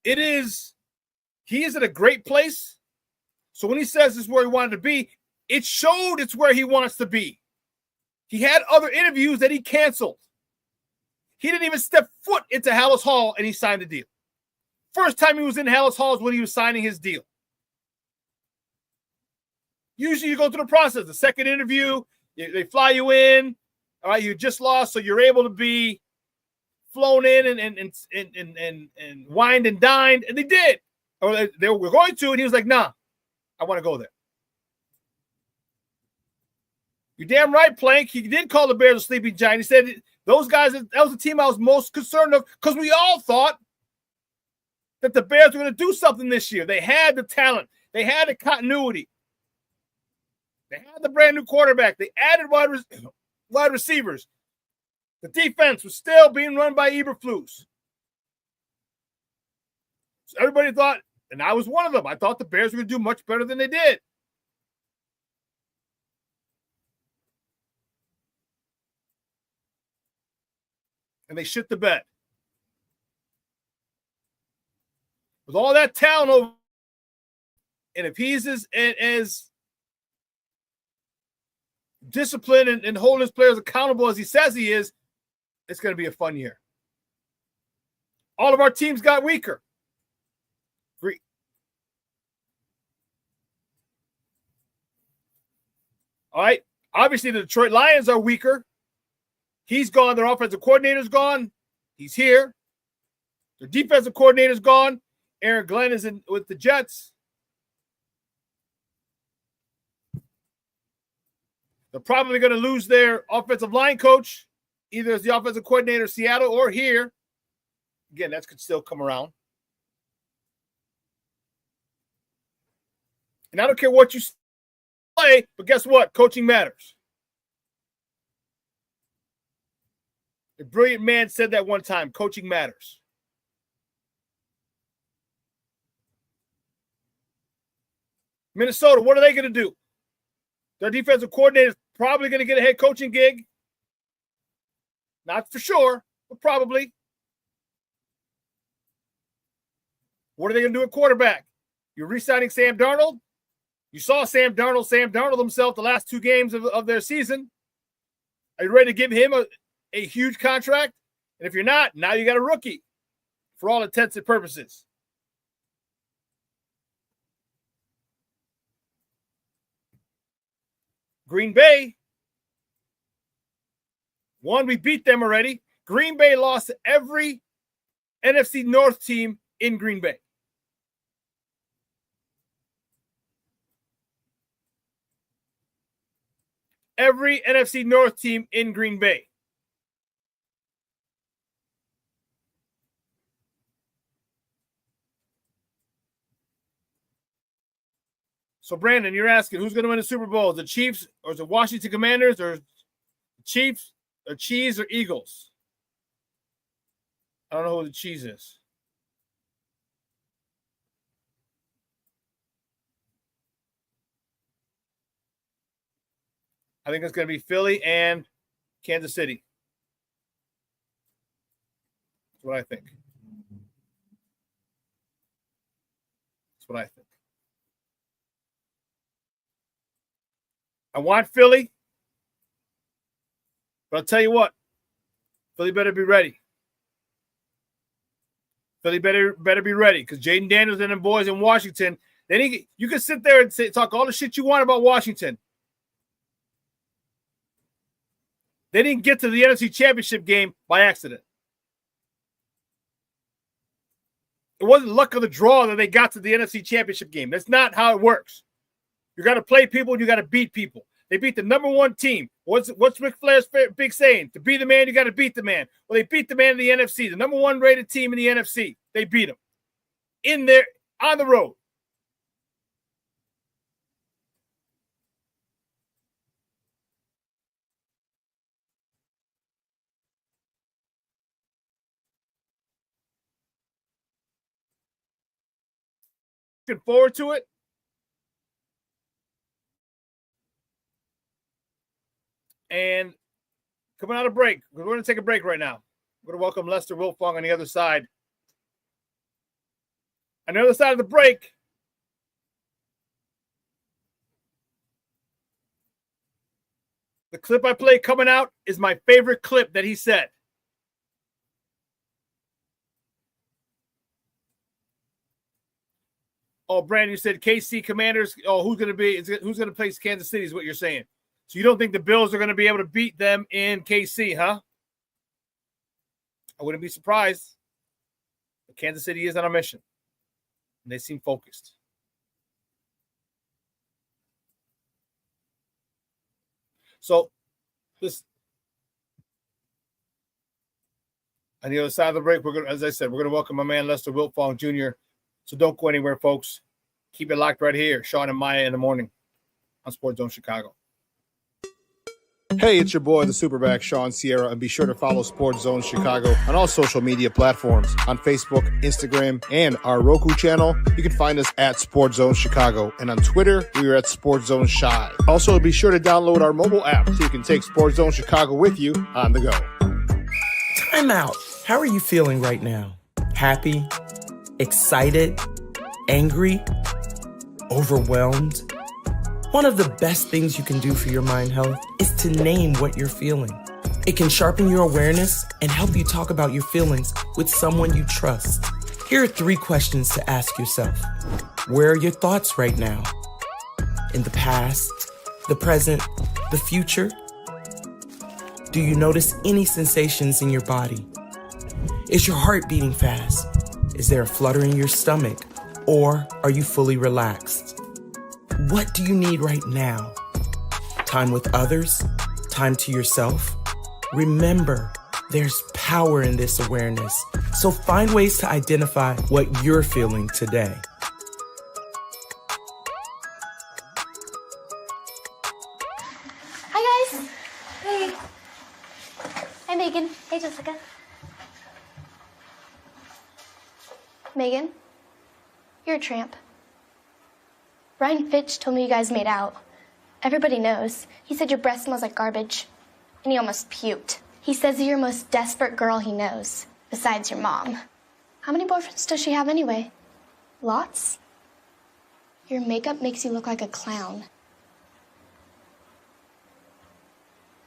He is at a great place. So when he says this is where he wanted to be, it showed it's where he wants to be. He had other interviews that he canceled. He didn't even step foot into Hallis Hall and he signed a deal. First time he was in Hallis Hall is when he was signing his deal. Usually you go through the process. The second interview, they fly you in. All right, you just lost, so you're able to be flown in and wined and dined, and they did. Or they were going to, and he was like, nah, I want to go there. You're damn right, Plank. He did call the Bears a sleeping giant. He said those guys, that was the team I was most concerned of because we all thought that the Bears were going to do something this year. They had the talent. They had the continuity. They had the brand new quarterback. They added wide receivers. The defense was still being run by Eberflus. So everybody thought, and I was one of them, I thought the Bears were going to do much better than they did. And they shit the bed. With all that talent over, and if he's as disciplined and holding his players accountable as he says he is, it's going to be a fun year. All of our teams got weaker. All right. Obviously, the Detroit Lions are weaker. He's gone. Their offensive coordinator's gone. He's here. Their defensive coordinator's gone. Aaron Glenn is in with the Jets. They're probably going to lose their offensive line coach, either as the offensive coordinator in Seattle or here. Again, that could still come around. And I don't care what you play, but guess what? Coaching matters. A brilliant man said that one time. Coaching matters. Minnesota, what are they going to do? Their defensive coordinator is probably going to get a head coaching gig. Not for sure, but probably. What are they going to do at quarterback? You're re-signing Sam Darnold? You saw Sam Darnold himself the last 2 games of their season. Are you ready to give him a huge contract? And if you're not, now you got a rookie for all intents and purposes. Green Bay, we beat them already. Green Bay lost to every NFC North team in Green Bay. Every NFC North team in Green Bay. So, Brandon, you're asking who's going to win the Super Bowl? The Chiefs, or is it Washington Commanders, or Chiefs, or Cheese, or Eagles? I don't know who the Cheese is. I think it's going to be Philly and Kansas City. That's what I think. That's what I think. I want Philly, but I'll tell you what, Philly better be ready. Philly better be ready, because Jaden Daniels and them boys in Washington, you can sit there and talk all the shit you want about Washington. They didn't get to the NFC Championship game by accident. It wasn't luck of the draw that they got to the NFC Championship game. That's not how it works. You got to play people and you got to beat people. They beat the number 1 team. What's Ric Flair's big saying? To be the man, you got to beat the man. Well, they beat the man in the NFC, the number 1 rated team in the NFC. They beat them in there on the road. Looking forward to it. And coming out of break, we're going to take a break right now. We're going to welcome Lester Wiltfong on the other side. On the other side of the break, the clip I played coming out is my favorite clip that he said. Oh, Brandon, you said KC Commanders. Oh, who's going to play Kansas City is what you're saying. So you don't think the Bills are going to be able to beat them in KC, huh? I wouldn't be surprised. But Kansas City is on a mission. And they seem focused. So, this on the other side of the break, as I said, we're going to welcome my man Lester Wiltfong Jr. So don't go anywhere, folks. Keep it locked right here. Shawn and Maya in the morning on Sports Zone Chicago. Hey, it's your boy, the SuperBack, Shawn Sierra, and be sure to follow Sports Zone Chicago on all social media platforms, on Facebook, Instagram, and our Roku channel. You can find us at Sports Zone Chicago, and on Twitter, we are at Sports Zone Shy. Also, be sure to download our mobile app so you can take Sports Zone Chicago with you on the go. Time out. How are you feeling right now? Happy? Excited? Angry? Overwhelmed? One of the best things you can do for your mind health is to name what you're feeling. It can sharpen your awareness and help you talk about your feelings with someone you trust. Here are 3 questions to ask yourself. Where are your thoughts right now? In the past, the present, the future? Do you notice any sensations in your body? Is your heart beating fast? Is there a flutter in your stomach? Or are you fully relaxed? What do you need right now? Time with others? Time to yourself? Remember, there's power in this awareness. So find ways to identify what you're feeling today. Hi, guys. Hey. Hi, Megan. Hey, Jessica. Megan, you're a tramp. Brian Fitch told me you guys made out. Everybody knows. He said your breath smells like garbage. And he almost puked. He says you're the most desperate girl he knows, besides your mom. How many boyfriends does she have anyway? Lots? Your makeup makes you look like a clown.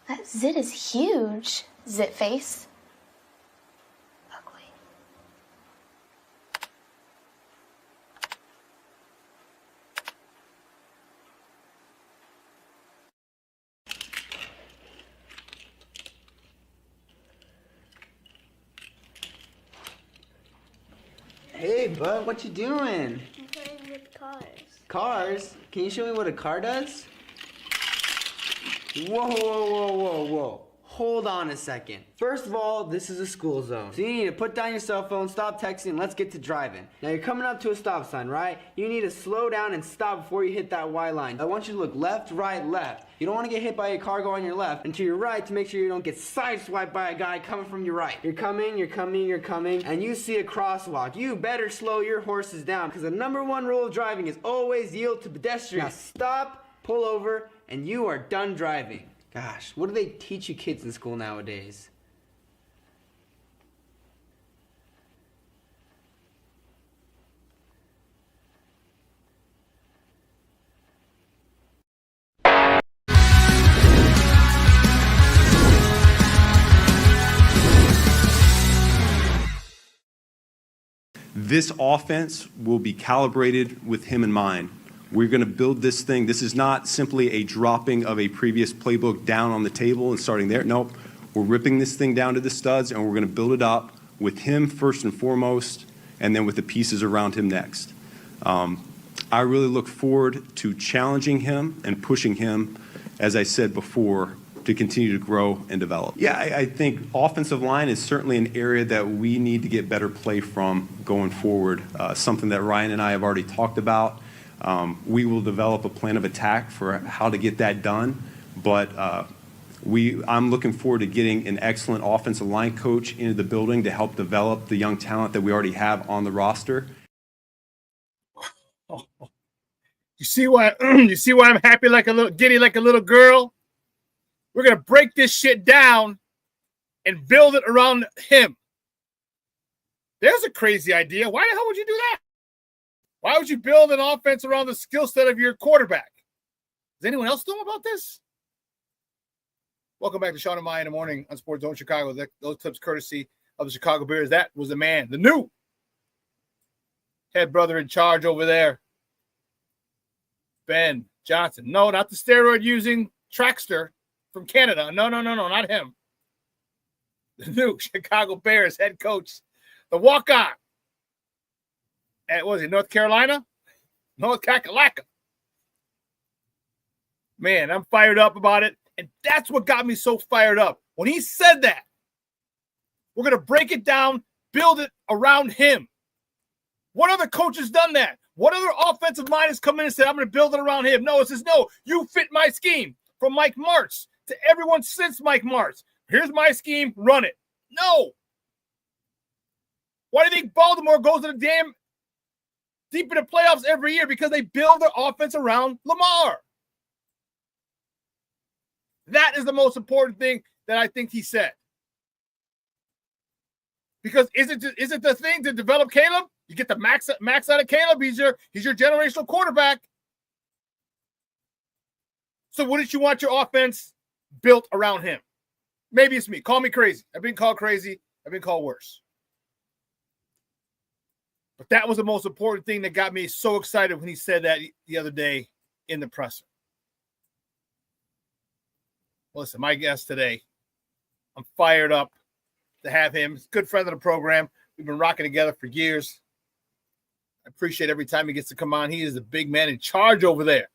That zit is huge, zit face. Ugly. Hey, bud, what you doing? I'm playing with cars. Cars? Can you show me what a car does? Whoa, whoa, whoa, whoa, whoa. Hold on a second. First of all, this is a school zone. So you need to put down your cell phone, stop texting, and let's get to driving. Now you're coming up to a stop sign, right? You need to slow down and stop before you hit that Y line. I want you to look left, right, left. You don't want to get hit by a car going on your left, and to your right to make sure you don't get sideswiped by a guy coming from your right. You're coming, and you see a crosswalk. You better slow your horses down, because the #1 rule of driving is always yield to pedestrians. Now stop, pull over, and you are done driving. Gosh, what do they teach you kids in school nowadays? This offense will be calibrated with him in mind. We're going to build this thing. This is not simply a dropping of a previous playbook down on the table and starting there. Nope. We're ripping this thing down to the studs, and we're going to build it up with him first and foremost, and then with the pieces around him next. I really look forward to challenging him and pushing him, as I said before, to continue to grow and develop. Yeah, I think offensive line is certainly an area that we need to get better play from going forward, something that Ryan and I have already talked about. We will develop a plan of attack for how to get that done, but I'm looking forward to getting an excellent offensive line coach into the building to help develop the young talent that we already have on the roster. You see why I'm happy like a little giddy like a little girl? We're gonna break this shit down and build it around him. There's a crazy idea. Why the hell would you do that? Why would you build an offense around the skill set of your quarterback? Does anyone else know about this? Welcome back to Shawn and Maya in the morning on Sports Zone Chicago. Those clips courtesy of the Chicago Bears. That was the man, the new head brother in charge over there, Ben Johnson. No, not the steroid-using trackster from Canada. No, not him. The new Chicago Bears head coach, the walk-on. At, what was it, North Carolina? North Kakalaka. Man, I'm fired up about it. And that's what got me so fired up. When he said that, we're going to break it down, build it around him. What other coach has done that? What other offensive mind has come in and said, I'm going to build it around him? No, it says, no, you fit my scheme. From Mike Martz to everyone since Mike Martz. Here's my scheme, run it. No. Why do you think Baltimore goes to the damn deep in the playoffs every year? Because they build their offense around Lamar. That is the most important thing that I think he said. Because is it the thing to develop Caleb? You get the max out of Caleb. He's your generational quarterback. So wouldn't you want your offense built around him? Maybe it's me. Call me crazy. I've been called crazy. I've been called worse. But that was the most important thing that got me so excited when he said that the other day in the presser. Listen, my guest today, I'm fired up to have him. He's a good friend of the program. We've been rocking together for years. I appreciate every time he gets to come on. He is the big man in charge over there.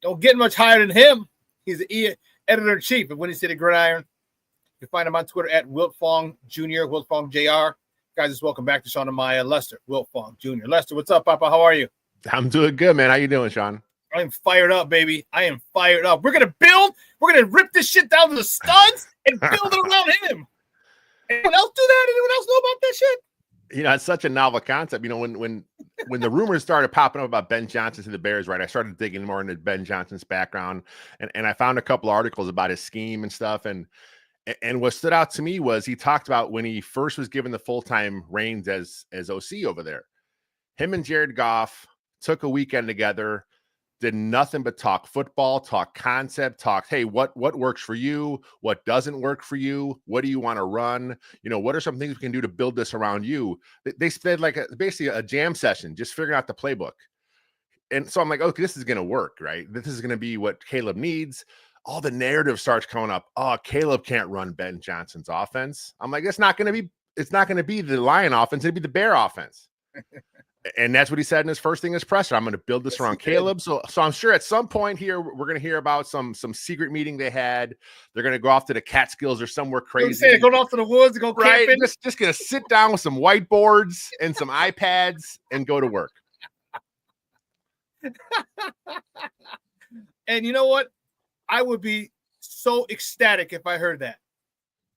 Don't get much higher than him. He's the editor-in-chief of Windy City Gridiron. You can find him on Twitter at Wiltfong Jr., Wiltfong Jr. Guys, just welcome back to Shawn and Maya. Lester Wiltfong Jr. Lester, what's up, Papa? How are you? I'm doing good, man. How you doing, Shawn? I'm fired up, baby. I am fired up. We're going to rip this shit down to the studs and build it around him. Anyone else do that? Anyone else know about that shit? You know, it's such a novel concept. You know, when the rumors started popping up about Ben Johnson to the Bears, right, I started digging more into Ben Johnson's background, and I found a couple articles about his scheme and stuff. And what stood out to me was he talked about when he first was given the full-time reins as OC over there. him and Jared Goff took a weekend together, did nothing but talk football, talk concept, talk, hey, what works for you? What doesn't work for you? What do you want to run? What are some things we can do to build this around you? They spent like basically a jam session, just figuring out the playbook. And so I'm like, okay, this is going to work, right? This is going to be what Caleb needs. All the narrative starts coming up. Oh, Caleb can't run Ben Johnson's offense. I'm like, it's not going to be the Lion offense. It'll be the Bear offense. And that's what he said in his first thing as presser. I'm going to build this around Caleb. So I'm sure at some point here, we're going to hear about some secret meeting they had. They're going to go off to the Catskills or somewhere crazy. They're going off to the woods to go camping. Just going to sit down with some whiteboards and some iPads and go to work. And you know what? I would be so ecstatic if I heard that.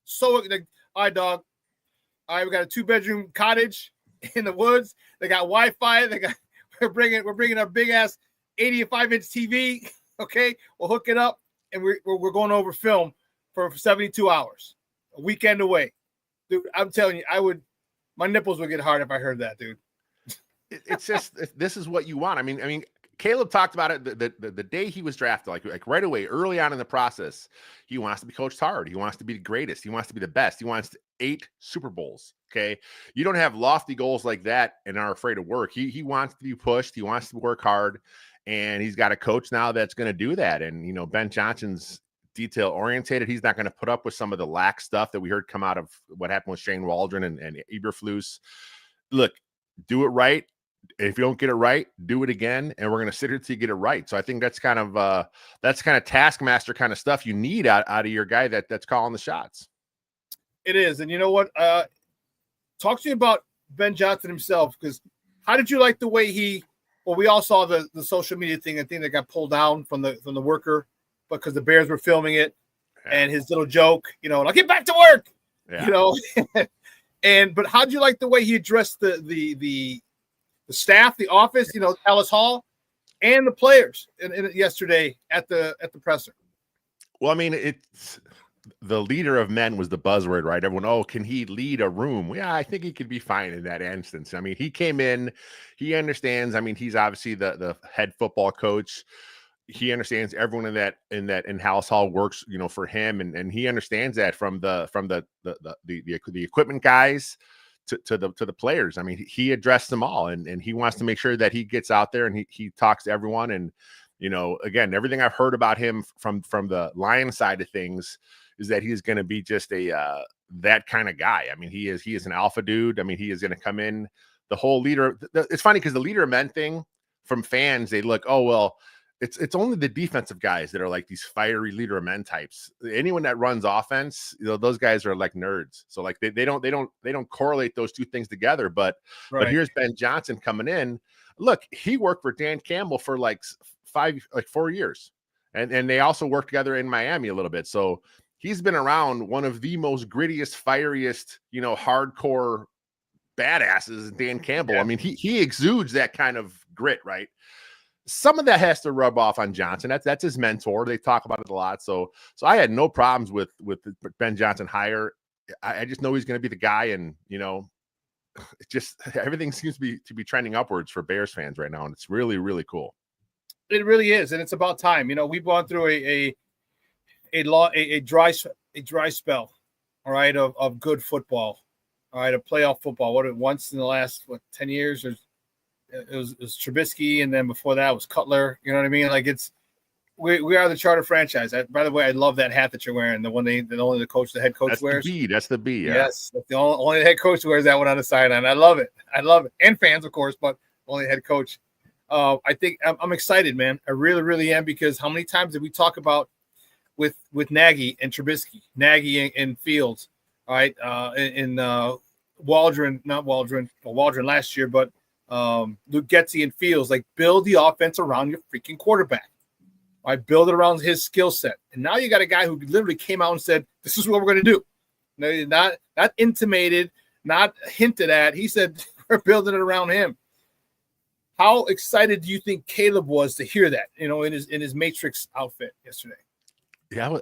So, like, all right, dog. All right, we got a 2-bedroom cottage in the woods. They got Wi-Fi. We're bringing a big ass 85-inch TV. Okay, we'll hook it up, and we're going over film for 72 hours, a weekend away, dude. I'm telling you, my nipples would get hard if I heard that, dude. It's just this is what you want. I mean, Caleb talked about it the day he was drafted, like right away, early on in the process. He wants to be coached hard. He wants to be the greatest. He wants to be the best. He wants 8 Super Bowls. Okay. You don't have lofty goals like that and are afraid of work. He wants to be pushed. He wants to work hard. And he's got a coach now that's going to do that. And, Ben Johnson's detail orientated. He's not going to put up with some of the lax stuff that we heard come out of what happened with Shane Waldron and Eberflus. Look, do it right. If you don't get it right, do it again, and we're going to sit here till you get it right. So I think that's kind of taskmaster kind of stuff you need out of your guy that's calling the shots. It is, and you know what? Talk to me about Ben Johnson himself, because how did you like the way we all saw the social media thing, I think that got pulled down from the worker because the Bears were filming it, and his little joke, like, get back to work, but how'd you like the way he addressed the staff, the office, Ellis Hall, and the players yesterday at the presser? Well, I mean, it's the leader of men was the buzzword, right? Everyone, can he lead a room? Yeah, I think he could be fine in that instance. I mean, he came in, he understands. I mean, he's obviously the head football coach. He understands everyone in House Hall works, for him, and he understands that from the equipment guys to the players. I mean, he addressed them all, and he wants to make sure that he gets out there and he talks to everyone. And, again, everything I've heard about him from the Lion side of things is that he's going to be just that kind of guy. I mean, he is an alpha dude. I mean, he is going to come in the whole leader. It's funny because the leader of men thing from fans, they look, oh, well, it's only the defensive guys that are like these fiery leader of men types. Anyone that runs offense, those guys are like nerds. So like they don't correlate those two things together. But here's Ben Johnson coming in. Look, he worked for Dan Campbell for 4 years, and they also worked together in Miami a little bit. So he's been around one of the most grittiest, fieriest, hardcore badasses, Dan Campbell. Yeah. I mean, he exudes that kind of grit, right? Some of that has to rub off on Johnson. That's his mentor. They talk about it a lot. So I had no problems with Ben Johnson hire. I just know he's going to be the guy, and it just everything seems to be trending upwards for Bears fans right now, and it's really, really cool. It really is, and it's about time. We've gone through a dry spell, all right, of good football, all right, of playoff football. Once in the last 10 years, it was Trubisky, and then before that was Cutler. You know what I mean? Like we are the charter franchise. By the way, I love that hat that you're wearing. The one only the head coach wears. That's the B. Yeah. Yes, that's the only head coach wears that one on the sideline. I love it, and fans, of course, but only head coach. I think I'm excited, man. I really, really am, because how many times did we talk about with Nagy and Trubisky, Nagy and Fields, all right, in Waldron last year, but Luke Getsy and Fields, like, build the offense around your freaking quarterback. I build it around his skill set. And now you got a guy who literally came out and said, this is what we're going to do. No, not intimated, not hinted at. He said, we're building it around him. How excited do you think Caleb was to hear that, in his Matrix outfit yesterday? Yeah,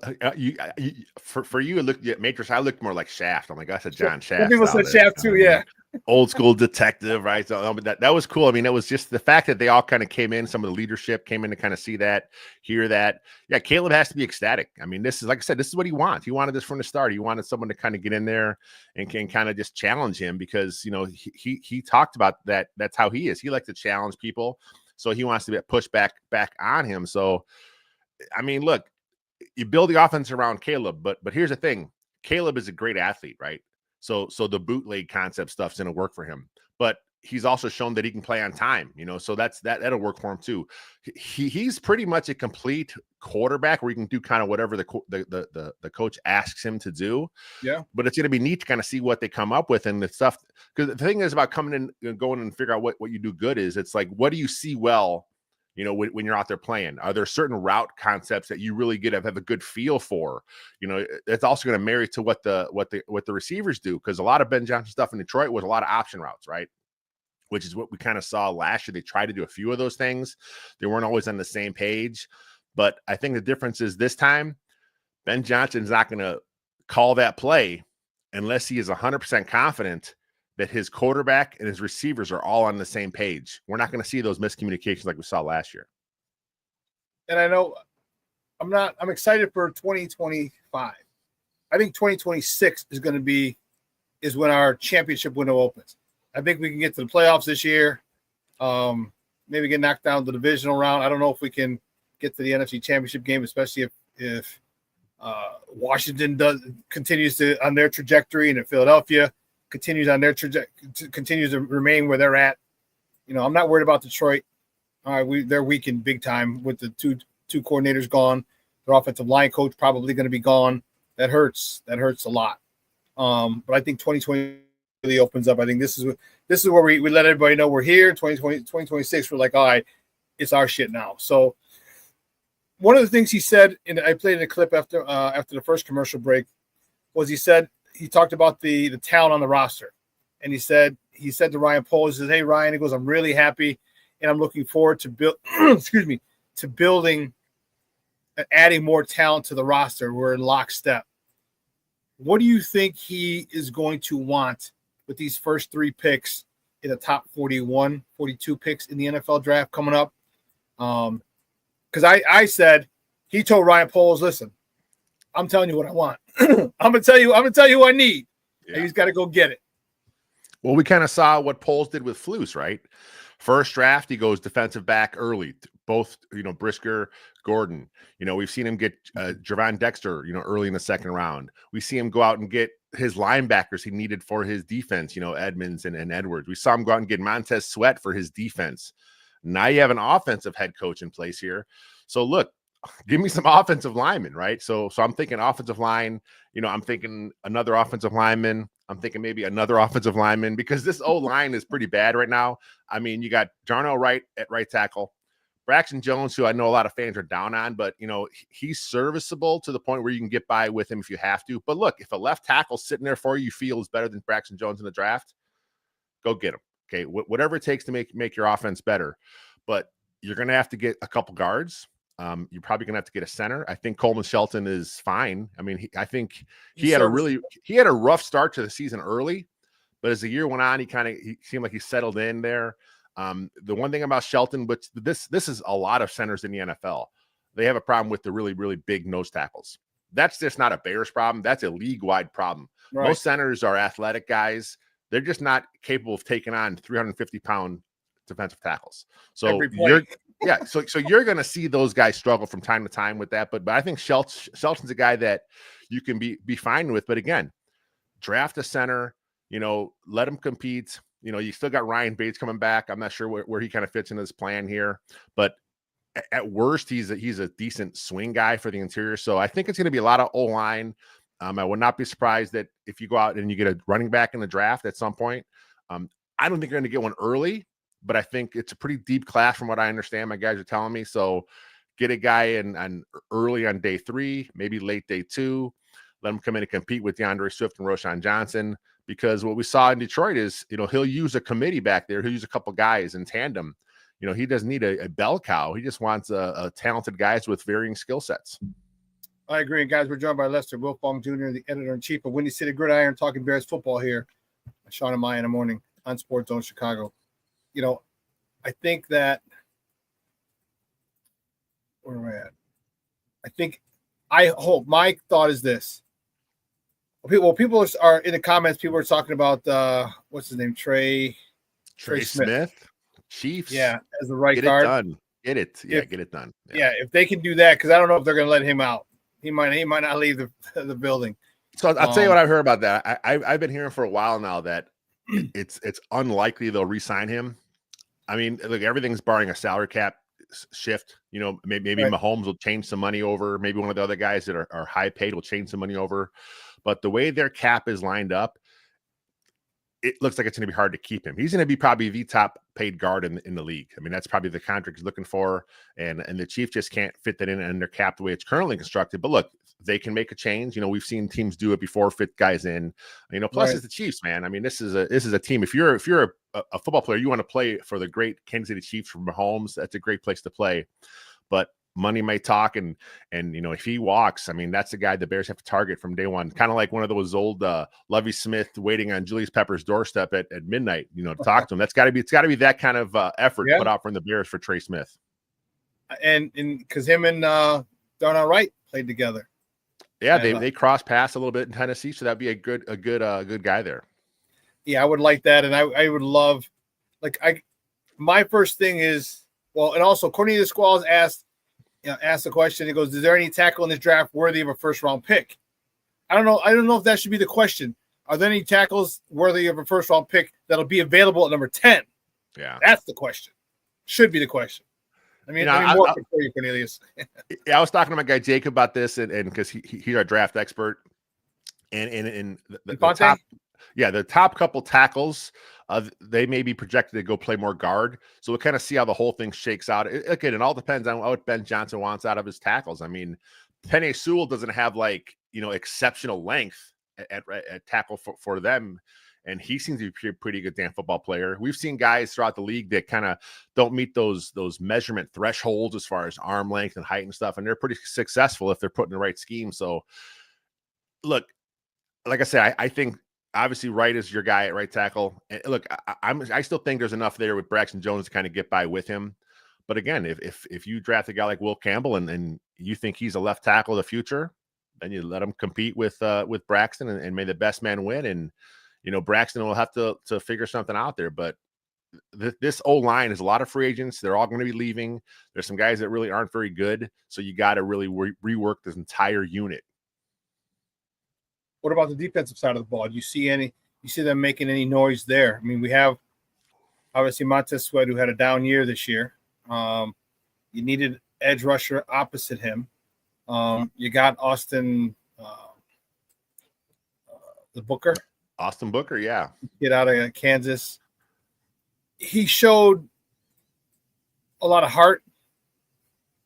for you, it looked Matrix. I looked more like Shaft. I'm like, that's a John Shaft. People said Shaft too, yeah. old school detective, right? So that was cool. I mean, it was just the fact that they all kind of came in, some of the leadership came in to kind of see that, hear that. Yeah, Caleb has to be ecstatic. I mean, this is, like I said, this is what he wants. He wanted this from the start. He wanted someone to kind of get in there and can kind of just challenge him because, you know, he talked about that. That's how he is. He likes to challenge people. So he wants to get pushed back on him. So, I mean, look, you build the offense around Caleb, but here's the thing. Caleb is a great athlete, right? So the bootleg concept stuff's going to work for him, but he's also shown that he can play on time, you know, so that'll work for him too. He's pretty much a complete quarterback where he can do kind of whatever the coach asks him to do. Yeah. But it's going to be neat to kind of see what they come up with and the stuff. Because the thing is about coming in and going and figure out what you do good is, it's like, what do you see well, you know, when you're out there playing? Are there certain route concepts that you really have a good feel for? You know, it's also going to marry to what the receivers do, because a lot of Ben Johnson stuff in Detroit was a lot of option routes, right? Which is what we kind of saw last year. They tried to do a few of those things. They weren't always on the same page. But I think the difference is this time, Ben Johnson's not going to call that play unless he is 100% confident that his quarterback and his receivers are all on the same page. We're not going to see those miscommunications like we saw last year. And I know I'm excited for 2025. I think 2026 is when our championship window opens. I think we can get to the playoffs this year. Maybe get knocked down the divisional round. I don't know if we can get to the NFC championship game, especially if Washington continues on their trajectory, and if Philadelphia continues on their continues to remain where they're at. You know, I'm not worried about Detroit. They're weakened big time with the two coordinators gone. Their offensive line coach probably going to be gone. That hurts. That hurts a lot. But I think 2020 really opens up. I think this is where we let everybody know we're here. 2026, we're like, all right, it's our shit now. So one of the things he said, and I played in a clip after the first commercial break, was he talked about the talent on the roster. And he said to Ryan Poles, he says, "Hey Ryan," he goes, "I'm really happy and I'm looking forward to building and adding more talent to the roster. We're in lockstep." What do you think he is going to want with these first 3 picks in the top 41, 42 picks in the NFL draft coming up? Because I said, he told Ryan Poles, "Listen, I'm telling you what I want. I'm gonna tell you who I need." Yeah. And he's got to go get it. Well, we kind of saw what Poles did with Flus, right? First draft, he goes defensive back early, both, you know, Brisker, Gordon. You know, we've seen him get Gervon Dexter, you know, early in the second round. We see him go out and get his linebackers he needed for his defense, you know, Edmonds and Edwards. We saw him go out and get Montez Sweat for his defense. Now you have an offensive head coach in place here. So look, give me some offensive linemen, right? So I'm thinking offensive line, you know, I'm thinking another offensive lineman. I'm thinking maybe another offensive lineman, because this O-line is pretty bad right now. I mean, you got Darnell Wright at right tackle, Braxton Jones, who I know a lot of fans are down on, but, you know, he's serviceable to the point where you can get by with him if you have to. But look, if a left tackle sitting there for you feel is better than Braxton Jones in the draft, go get him. Okay, whatever it takes to make your offense better. But you're going to have to get a couple guards. You're probably going to have to get a center. I think Coleman Shelton is fine. I mean, I think he had a rough start to the season early, but as the year went on, he seemed like he settled in there. The one thing about Shelton, but this is a lot of centers in the NFL, they have a problem with the really, really big nose tackles. That's just not a Bears problem. That's a league-wide problem. Right. Most centers are athletic guys. They're just not capable of taking on 350-pound defensive tackles. So you're going to see those guys struggle from time to time with that. But I think Shelton's a guy that you can be fine with. But again, draft a center, you know, let him compete. You know, you still got Ryan Bates coming back. I'm not sure where he kind of fits into this plan here, but at worst, he's a decent swing guy for the interior. So I think it's going to be a lot of O-line. I would not be surprised that if you go out and you get a running back in the draft at some point. I don't think you're going to get one early, but I think it's a pretty deep class from what I understand. My guys are telling me. So get a guy in early on day 3, maybe late day 2. Let him come in and compete with DeAndre Swift and Roschon Johnson, because what we saw in Detroit is, you know, he'll use a committee back there. He'll use a couple guys in tandem. You know, he doesn't need a bell cow. He just wants a talented guys with varying skill sets. I agree. And guys, we're joined by Lester Wiltfong Jr., the editor-in-chief of Windy City Gridiron, talking Bears football here. Shawn and Maya in the morning. on Sports Zone Chicago. You know, I think that where am I at? My thought is this. People are in the comments. People are talking about what's his name, Trey Smith, Chiefs. Yeah, as the right get guard. It done. Get it. Yeah, get it done. Yeah, if they can do that, because I don't know if they're going to let him out. He might not leave the building. So I'll tell you what I've heard about that. I've been hearing for a while now that it's unlikely they'll re-sign him. I mean, look, everything's barring a salary cap shift. You know, maybe Right. Mahomes will change some money over. Maybe one of the other guys that are high paid will change some money over. But the way their cap is lined up, it looks like it's going to be hard to keep him. He's going to be probably the top paid guard in the league. I mean, that's probably the contract he's looking for. And the Chiefs just can't fit that in their cap the way it's currently constructed. But look, they can make a change. You know, we've seen teams do it before, fit guys in. You know, plus Right. it's the Chiefs, man. I mean, this is a team. If you're a football player, you want to play for the great Kansas City Chiefs from Mahomes. That's a great place to play. But money may talk, and you know, if he walks, I mean, that's the guy the Bears have to target from day one. Kind of like one of those old Lovie Smith waiting on Julius Pepper's doorstep at midnight, you know, to talk to him. It's got to be that kind of effort put out from the Bears for Trey Smith. And because him and Darnell Wright played together. Yeah, they cross paths a little bit in Tennessee, so that'd be a good guy there. Yeah, I would like that, and I would love, my first thing is, well, and also Cornelius Squalls asked the question. He goes, "Is there any tackle in this draft worthy of a first-round pick?" I don't know if that should be the question. Are there any tackles worthy of a first-round pick that'll be available at number 10? Yeah, that's the question. Should be the question. I mean, more for you, Cornelius. Yeah, I was talking to my guy Jacob about this, and because he's our draft expert, and the top, the top couple tackles, they may be projected to go play more guard. So we'll kind of see how the whole thing shakes out. Again, it all depends on what Ben Johnson wants out of his tackles. I mean, Penei Sewell doesn't have exceptional length at tackle for them. And he seems to be a pretty good damn football player. We've seen guys throughout the league that kind of don't meet those measurement thresholds as far as arm length and height and stuff, and they're pretty successful if they're put in the right scheme. So, look, like I said, I think obviously Wright is your guy at right tackle. And look, I still think there's enough there with Braxton Jones to kind of get by with him. But again, if you draft a guy like Will Campbell and you think he's a left tackle of the future, then you let him compete with Braxton and may the best man win. And you know, Braxton will have to figure something out there. But this O-line is a lot of free agents. They're all going to be leaving. There's some guys that really aren't very good. So you got to really rework this entire unit. What about the defensive side of the ball? Do you see them making any noise there? I mean, we have obviously Montez Sweat, who had a down year this year. You needed edge rusher opposite him. You got Austin Booker. Austin Booker, yeah. Get out of Kansas. He showed a lot of heart.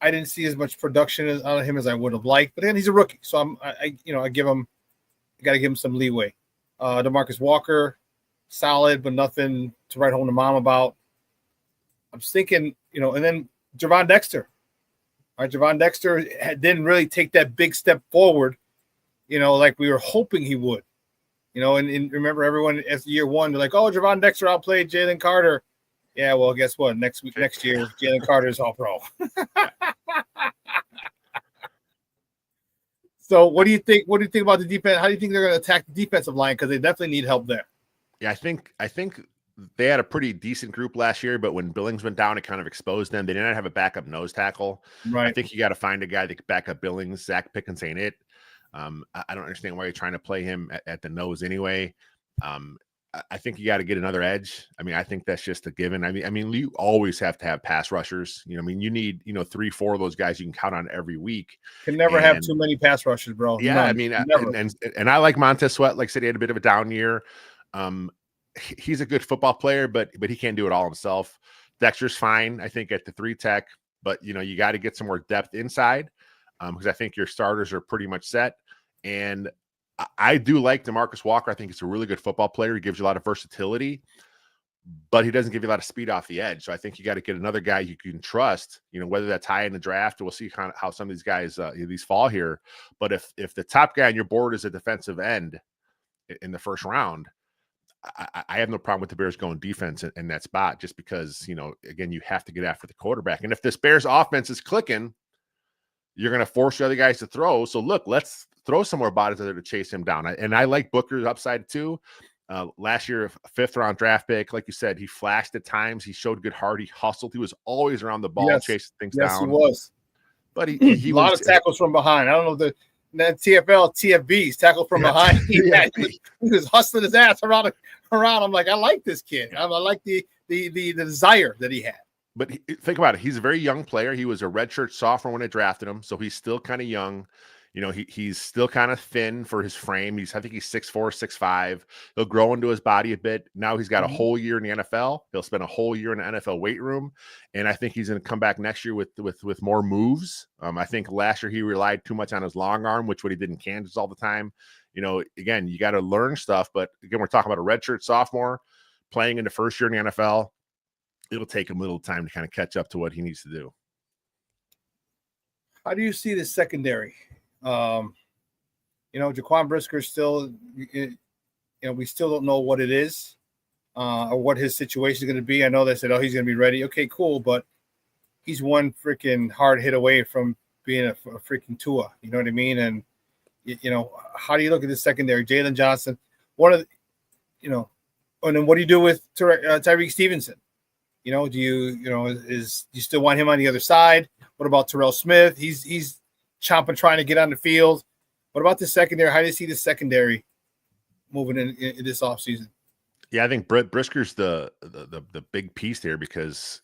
I didn't see as much production out of him as I would have liked, but again, he's a rookie, so I got to give him some leeway. DeMarcus Walker, solid, but nothing to write home to mom about. I'm thinking, and then Gervon Dexter. All right, Gervon Dexter didn't really take that big step forward, like we were hoping he would. And remember everyone after year one, they're like, oh, Gervon Dexter outplayed Jalen Carter. Yeah, well, guess what? Next year, Jalen Carter is all pro. So what do you think? What do you think about the defense? How do you think they're going to attack the defensive line? Because they definitely need help there. Yeah, I think they had a pretty decent group last year, but when Billings went down, it kind of exposed them. They didn't have a backup nose tackle. Right. I think you got to find a guy that can back up Billings. Zach Pickens ain't it. I don't understand why you're trying to play him at the nose anyway. I think you got to get another edge. I mean, I think that's just a given. I mean, you always have to have pass rushers. You need 3-4 of those guys you can count on every week. Can never have too many pass rushers, bro. Yeah, None. I mean, and I like Montez Sweat. Like I said, he had a bit of a down year. He's a good football player, but he can't do it all himself. Dexter's fine, I think, at the 3 tech, but you got to get some more depth inside. Because I think your starters are pretty much set. And I do like DeMarcus Walker. I think he's a really good football player. He gives you a lot of versatility, but he doesn't give you a lot of speed off the edge. So I think you got to get another guy you can trust, whether that's high in the draft. We'll see kind of how some of these guys, these fall here. But if the top guy on your board is a defensive end in the first round, I have no problem with the Bears going defense in that spot, just because, again, you have to get after the quarterback. And if this Bears offense is clicking, you're going to force the other guys to throw. So look, let's throw some more bodies there to chase him down. And I like Booker's upside too. Last year, a 5th-round draft pick, like you said, he flashed at times. He showed good heart. He hustled. He was always around the ball, chasing things down. Yes, he was. But he a lot of tackles from behind. I don't know the TFL, TFBs, tackle from behind. He was hustling his ass around. I'm like, I like this kid. I like the desire that he had. But think about it. He's a very young player. He was a redshirt sophomore when they drafted him, so he's still kind of young. He's still kind of thin for his frame. I think he's 6'4", 6'5". He'll grow into his body a bit. Now he's got a whole year in the NFL. He'll spend a whole year in the NFL weight room, and I think he's going to come back next year with more moves. I think last year he relied too much on his long arm, which what he did in Kansas all the time. Again, you got to learn stuff. But again, we're talking about a redshirt sophomore playing in the first year in the NFL. It'll take him a little time to kind of catch up to what he needs to do. How do you see the secondary? Jaquan Brisker still, we still don't know what it is or what his situation is going to be. I know they said, he's going to be ready. Okay, cool. But he's one freaking hard hit away from being a freaking Tua. You know what I mean? And, how do you look at the secondary? Jalen Johnson, and then what do you do with Tyreek Stevenson? Do you still want him on the other side? What about Terrell Smith? He's chomping, trying to get on the field. What about the secondary? How do you see the secondary moving in this offseason? Yeah, I think Brisker's the big piece there, because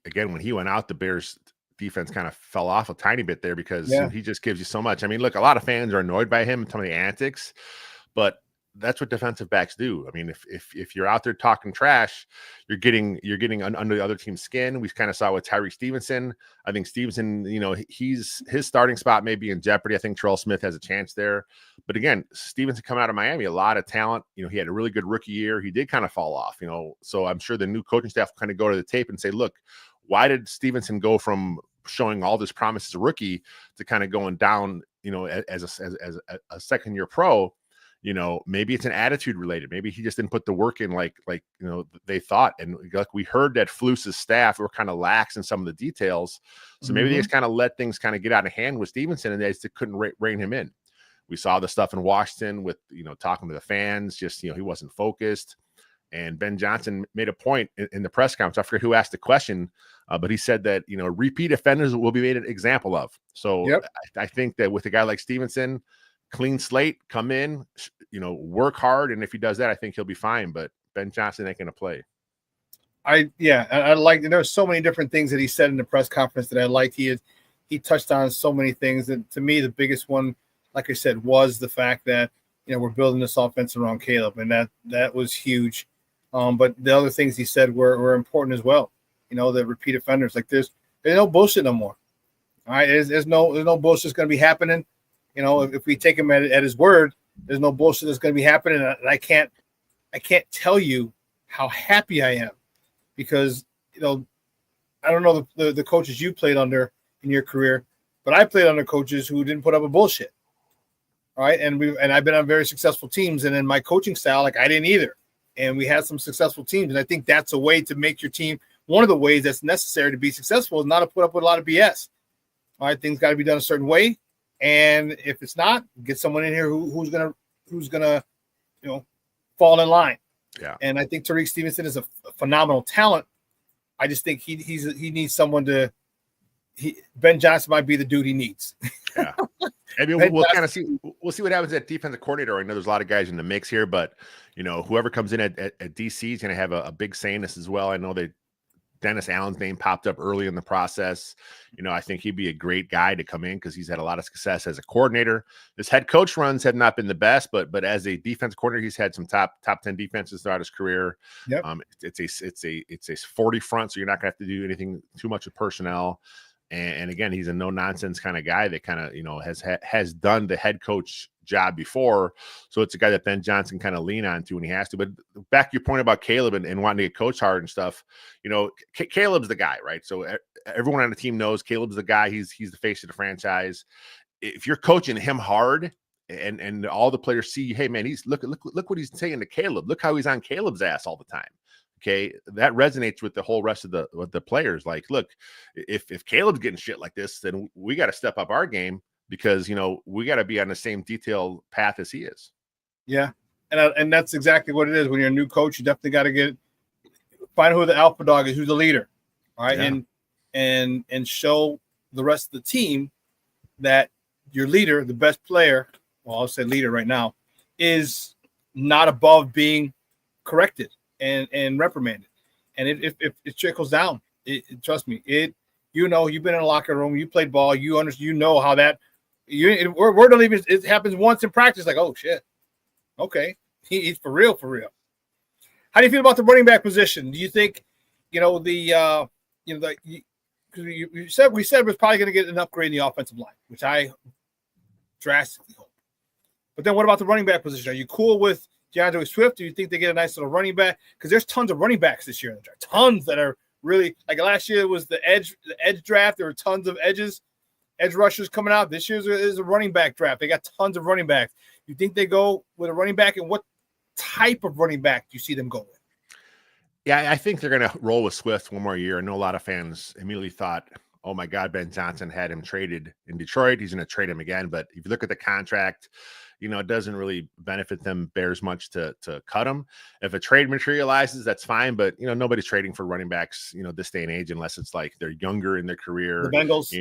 again, when he went out, the Bears defense kind of fell off a tiny bit there, because he just gives you so much. I mean, look, a lot of fans are annoyed by him and some of the antics, but that's what defensive backs do. I mean, if you're out there talking trash, you're getting under the other team's skin. We kind of saw with Tyree Stevenson. I think Stevenson, his starting spot may be in jeopardy. I think Terrell Smith has a chance there. But again, Stevenson coming out of Miami, a lot of talent. He had a really good rookie year. He did kind of fall off, so I'm sure the new coaching staff will kind of go to the tape and say, look, why did Stevenson go from showing all this promise as a rookie to kind of going down, as a second-year pro? Maybe it's an attitude related. Maybe he just didn't put the work in like they thought. And like we heard that Fluce's staff were kind of lax in some of the details. So maybe they just kind of let things kind of get out of hand with Stevenson, and they just couldn't rein him in. We saw the stuff in Washington with, talking to the fans, just, he wasn't focused. And Ben Johnson made a point in the press conference. I forget who asked the question, but he said that, repeat offenders will be made an example of. So I think that with a guy like Stevenson, clean slate, come in, work hard, and if he does that, I think he'll be fine. But Ben Johnson ain't going to play. I like. There's so many different things that he said in the press conference that I liked. He touched on so many things, and to me, the biggest one, like I said, was the fact that we're building this offense around Caleb, and that was huge. But the other things he said were important as well. The repeat offenders, like there's no bullshit no more. All right, there's no bullshit going to be happening. If we take him at his word, there's no bullshit that's going to be happening. And I can't tell you how happy I am, because, I don't know the coaches you played under in your career, but I played under coaches who didn't put up a bullshit. All right. And I've been on very successful teams, and in my coaching style, like I didn't either. And we had some successful teams. And I think that's a way to make your team. One of the ways that's necessary to be successful is not to put up with a lot of BS. All right. Things got to be done a certain way. And if it's not, get someone in here who's gonna fall in line. Yeah. And I think Tariq Stevenson is a phenomenal talent. I just think he needs someone to. Ben Johnson might be the dude he needs. Yeah. I mean, we'll kind of see. We'll see what happens at defensive coordinator. I know there's a lot of guys in the mix here, but whoever comes in at DC is going to have a big say in this as well. I know that Dennis Allen's name popped up early in the process. I think he'd be a great guy to come in because he's had a lot of success as a coordinator. His head coach runs have not been the best, but as a defense coordinator, he's had some top 10 defenses throughout his career. Yep. It's a 40 front, so you're not going to have to do anything too much with personnel. And again, he's a no nonsense kind of guy that kind of has done the head coach job before. So it's a guy that Ben Johnson kind of lean on to when he has to. But back to your point about Caleb and wanting to get coach hard and stuff, Caleb's the guy, right? So everyone on the team knows Caleb's the guy. He's the face of the franchise. If you're coaching him hard and all the players see, hey man, he's look what he's saying to Caleb. Look how he's on Caleb's ass all the time. Okay, that resonates with the whole rest of the players. Like, look, if Caleb's getting shit like this, then we got to step up our game because we got to be on the same detailed path as he is. Yeah, and that's exactly what it is. When you're a new coach, you definitely got to find who the alpha dog is, who's the leader, all right, and show the rest of the team that your leader, the best player, well, I'll say leader right now, is not above being corrected and reprimanded. And if it trickles down, trust me, you've been in a locker room, you played ball, you know how that we're not even, it happens once in practice, like, oh shit, okay, he's for real. How do you feel about the running back position? Do you think we said we're probably going to get an upgrade in the offensive line, which I drastically hope. But then what about the running back position? Are you cool with DeAndre Swift? Do you think they get a nice little running back? Because there's tons of running backs this year in the draft. Tons that are really, like last year was the edge draft. There were tons of edge rushers coming out. This year is a running back draft. They got tons of running backs. You think they go with a running back, and what type of running back do you see them go with? Yeah, I think they're going to roll with Swift one more year. I know a lot of fans immediately thought, oh my God, Ben Johnson had him traded in Detroit. He's going to trade him again. But if you look at the contract, it doesn't really benefit them Bears much to cut him. If a trade materializes, that's fine. But, nobody's trading for running backs, this day and age, unless it's like they're younger in their career. The Bengals.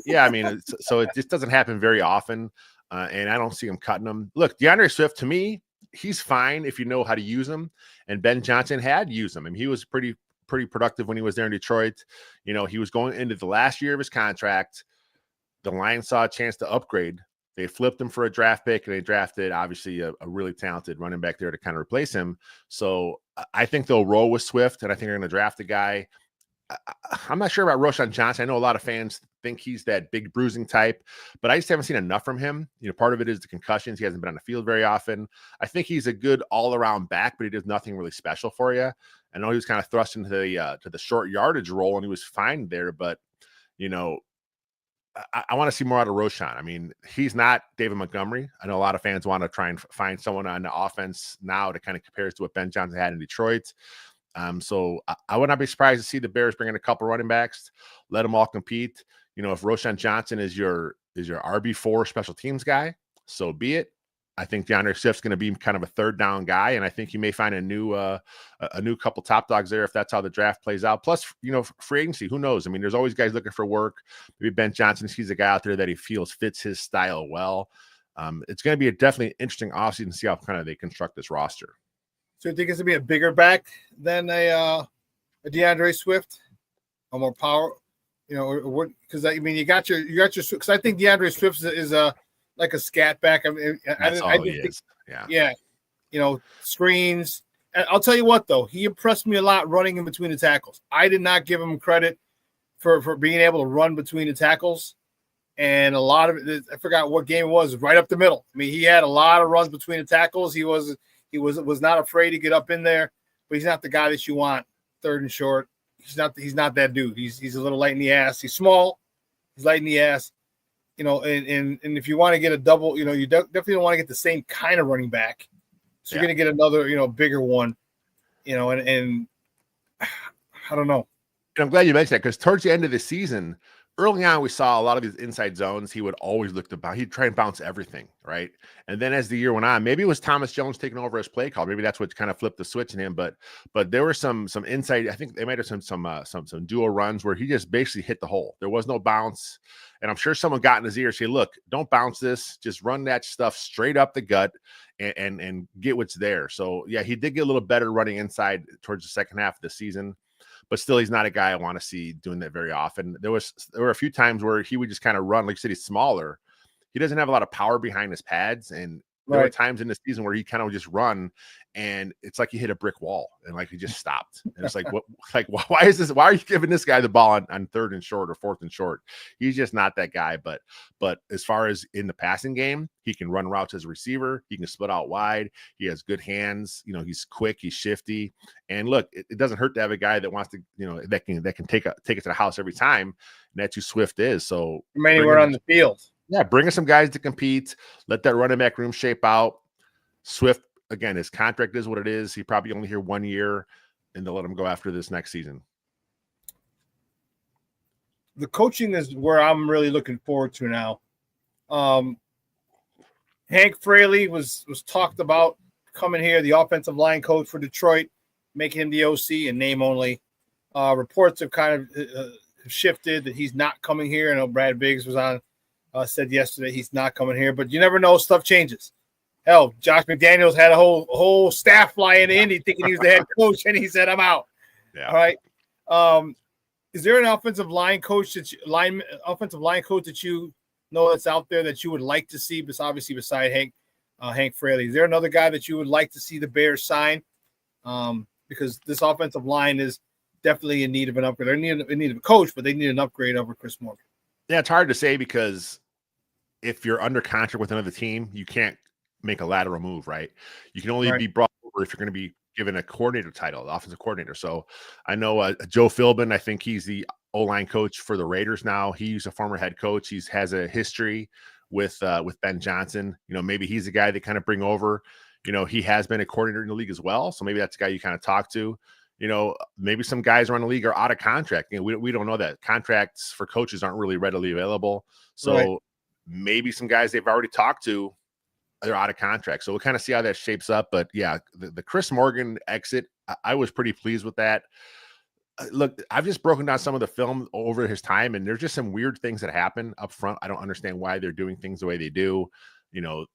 Yeah, I mean, so it just doesn't happen very often. And I don't see him cutting them. Look, DeAndre Swift, to me, he's fine if you know how to use him. And Ben Johnson had used him. I mean, he was pretty productive when he was there in Detroit. He was going into the last year of his contract. The Lions saw a chance to upgrade. They flipped him for a draft pick, and they drafted, obviously, a really talented running back there to kind of replace him. So I think they'll roll with Swift, and I think they're going to draft a guy. I'm not sure about Roschon Johnson. I know a lot of fans think he's that big bruising type, but I just haven't seen enough from him. Part of it is the concussions. He hasn't been on the field very often. I think he's a good all-around back, but he does nothing really special for you. I know he was kind of thrust into the short yardage role, and he was fine there, but I want to see more out of Roschon. I mean, he's not David Montgomery. I know a lot of fans want to try and find someone on the offense now to kind of compare to what Ben Johnson had in Detroit. So I would not be surprised to see the Bears bring in a couple running backs, let them all compete. If Roschon Johnson is your RB4 special teams guy, so be it. I think DeAndre Swift's going to be kind of a third down guy, and I think you may find a new couple top dogs there if that's how the draft plays out. Plus, free agency, who knows? I mean, there's always guys looking for work. Maybe Ben Johnson sees a guy out there that he feels fits his style well. It's going to be a definitely interesting offseason to see how kind of they construct this roster. So you think it's going to be a bigger back than a DeAndre Swift, a more power, because I mean you got your because I think DeAndre Swift is like a scat back. I mean, that's all he is. Yeah, screens. And I'll tell you what though, he impressed me a lot running in between the tackles. I did not give him credit for being able to run between the tackles, and a lot of it, I forgot what game it was, right up the middle. I mean, he had a lot of runs between the tackles. He was not afraid to get up in there, but he's not the guy that you want third and short. He's not that dude. He's a little light in the ass. He's small. He's light in the ass. And if you want to get a double, you definitely don't want to get the same kind of running back. So you're going to get another, bigger one, and I don't know. And I'm glad you mentioned that because towards the end of the season, early on, we saw a lot of these inside zones. He would always look to bounce. He'd try and bounce everything, right? And then as the year went on, maybe it was Thomas Jones taking over as play call. Maybe that's what kind of flipped the switch in him. But there were some inside. I think they might have some duo runs where he just basically hit the hole. There was no bounce, and I'm sure someone got in his ear, say, "Look, don't bounce this. Just run that stuff straight up the gut and get what's there." So yeah, he did get a little better running inside towards the second half of the season. But still, he's not a guy I want to see doing that very often. There were a few times where he would just kind of run. Like you said, he's smaller. He doesn't have a lot of power behind his pads. And there were times in the season where he kind of would just run, and it's like he hit a brick wall, and like he just stopped. And it's like, what? Like, why is this? Why are you giving this guy the ball on third and short or fourth and short? He's just not that guy. But as far as in the passing game, he can run routes as a receiver. He can split out wide. He has good hands. He's quick. He's shifty. And look, it doesn't hurt to have a guy that wants to, that can take it to the house every time. And that's who Swift is. So anywhere on the field. Yeah, bring us some guys to compete. Let that running back room shape out. Swift, again, his contract is what it is. He probably only here 1 year, and they'll let him go after this next season. The coaching is where I'm really looking forward to now. Hank Fraley was talked about coming here, the offensive line coach for Detroit, making him the OC and name only. Reports have kind of shifted that he's not coming here. I know Brad Biggs was on, said yesterday he's not coming here, but you never know, stuff changes. Hell, Josh McDaniels had a whole staff flying to Indy thinking he was the head coach, and he said, "I'm out." Yeah. All right. Is there an offensive line coach that you know that's out there that you would like to see, obviously beside Hank Fraley? Is there another guy that you would like to see the Bears sign? Because this offensive line is definitely in need of an upgrade. They're in need of a coach, but they need an upgrade over Chris Morgan. Yeah, it's hard to say because if you're under contract with another team, you can't make a lateral move, right? You can only be brought over if you're going to be given a coordinator title, the offensive coordinator. So I know Joe Philbin, I think he's the O-line coach for the Raiders now. He's a former head coach. He has a history with Ben Johnson. You know, maybe he's the guy they kind of bring over. You know, he has been a coordinator in the league as well. So maybe that's the guy you kind of talk to. You know, maybe some guys around the league are out of contract. You know, we don't know that. Contracts for coaches aren't really readily available. So maybe some guys they've already talked to, they're out of contract. So we'll kind of see how that shapes up. But yeah, the Chris Morgan exit, I was pretty pleased with that. Look, I've just broken down some of the film over his time, and there's just some weird things that happen up front. I don't understand why they're doing things the way they do. You know,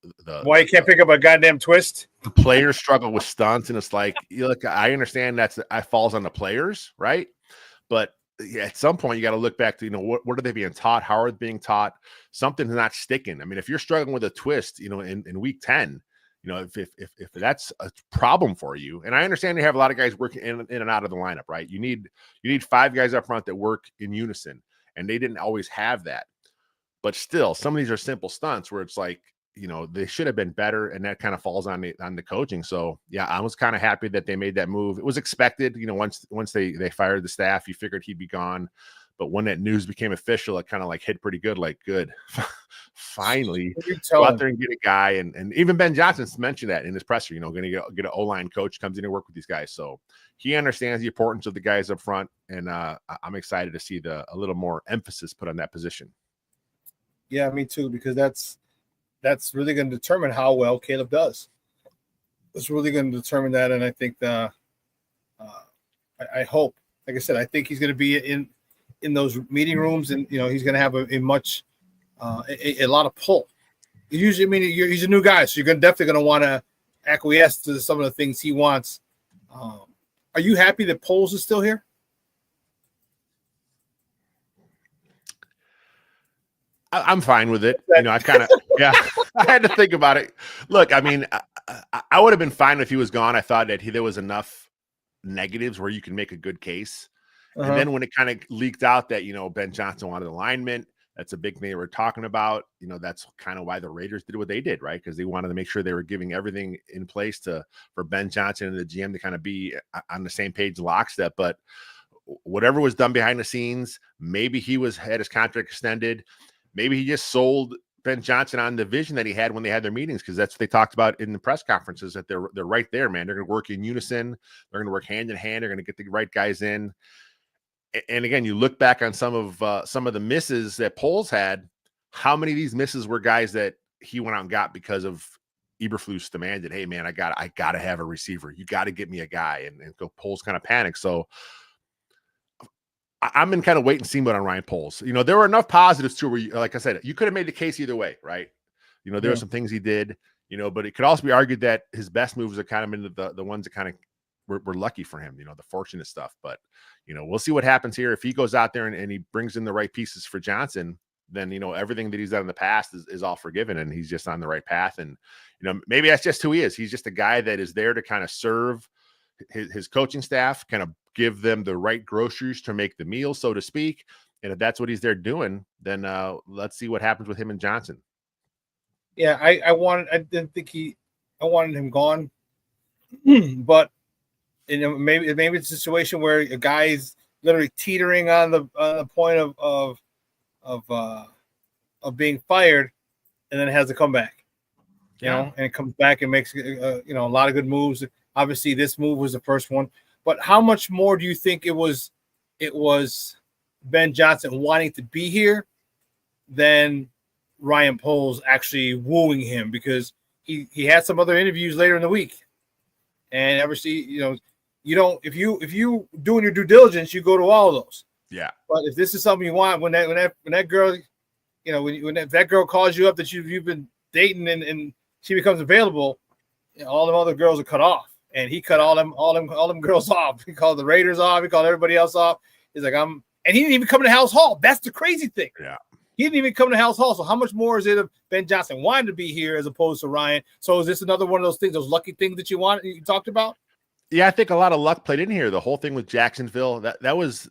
why you can't pick up a goddamn twist? The players struggle with stunts, and it's like, look, I understand that falls on the players, right? But yeah, at some point you got to look back to, you know, what are they being taught? How are they being taught? Something's not sticking. I mean, if you're struggling with a twist, you know, in week 10, you know, if that's a problem for you, and I understand you have a lot of guys working in and out of the lineup, right? You need 5 guys up front that work in unison, and they didn't always have that. But still, some of these are simple stunts where it's like, you know, they should have been better, and that kind of falls on the coaching. So yeah, I was kind of happy that they made that move. It was expected, you know, once they fired the staff, you figured he'd be gone. But when that news became official, it kind of like hit pretty good. Like, good, finally go out there and get a guy. And even Ben Johnson mentioned that in his presser. You know, going to get an O-line coach, comes in and work with these guys. So he understands the importance of the guys up front, and I'm excited to see a little more emphasis put on that position. Yeah, me too, because that's really going to determine how well Caleb does. It's really going to determine that, and I think I hope, like I said, I think he's going to be in those meeting rooms, and you know he's going to have a lot of pull. Usually, I mean, he's a new guy, so you're definitely going to want to acquiesce to some of the things he wants. Are you happy that Poles is still here? I'm fine with it. You know, I kind of, yeah, I had to think about it. Look, I mean, I would have been fine if he was gone. I thought that there was enough negatives where you can make a good case. And then when it kind of leaked out that, you know, Ben Johnson wanted alignment, that's a big thing they were talking about. You know, that's kind of why the Raiders did what they did, right? Because they wanted to make sure they were giving everything in place for Ben Johnson and the GM to kind of be on the same page, lockstep. But whatever was done behind the scenes, maybe he had his contract extended. Maybe he just sold Ben Johnson on the vision that he had when they had their meetings, because that's what they talked about in the press conferences, that they're right there, man. They're going to work in unison. They're going to work hand in hand. They're going to get the right guys in. And again, you look back on some of the misses that Poles had. How many of these misses were guys that he went out and got because of Eberflus demanded, "Hey, man, I got to have a receiver. You got to get me a guy." And Poles kind of panicked. So I'm in kind of wait and see mode on Ryan Poles. You know, there were enough positives too, where like I said, you could have made the case either way, right? You know, there were some things he did, you know, but it could also be argued that his best moves are kind of into the ones that kind of were lucky for him, you know, the fortunate stuff. But, you know, we'll see what happens here. If he goes out there and he brings in the right pieces for Johnson, then, you know, everything that he's done in the past is all forgiven, and he's just on the right path. And, you know, maybe that's just who he is. He's just a guy that is there to kind of serve his coaching staff, kind of give them the right groceries to make the meal, so to speak. And if that's what he's there doing, then let's see what happens with him and Johnson. Yeah, I wanted him gone, but you know, maybe it's a situation where a guy is literally teetering on the point of of being fired, and then has to come back. You know, and it comes back and makes a lot of good moves. Obviously, this move was the first one. But how much more do you think it was Ben Johnson wanting to be here than Ryan Poles actually wooing him? Because he had some other interviews later in the week, and obviously, you don't if you doing your due diligence, you go to all of those. Yeah. But if this is something you want, when that girl, when that girl calls you up that you've been dating and she becomes available, all them other girls are cut off, and he cut all them girls off. He called the Raiders off. He called everybody else off. He's like, and he didn't even come to House Hall. That's the crazy thing. Yeah. He didn't even come to House Hall. So how much more is it of Ben Johnson wanting to be here as opposed to Ryan? So is this another one of those things, those lucky things that you talked about? Yeah, I think a lot of luck played in here. The whole thing with Jacksonville, that was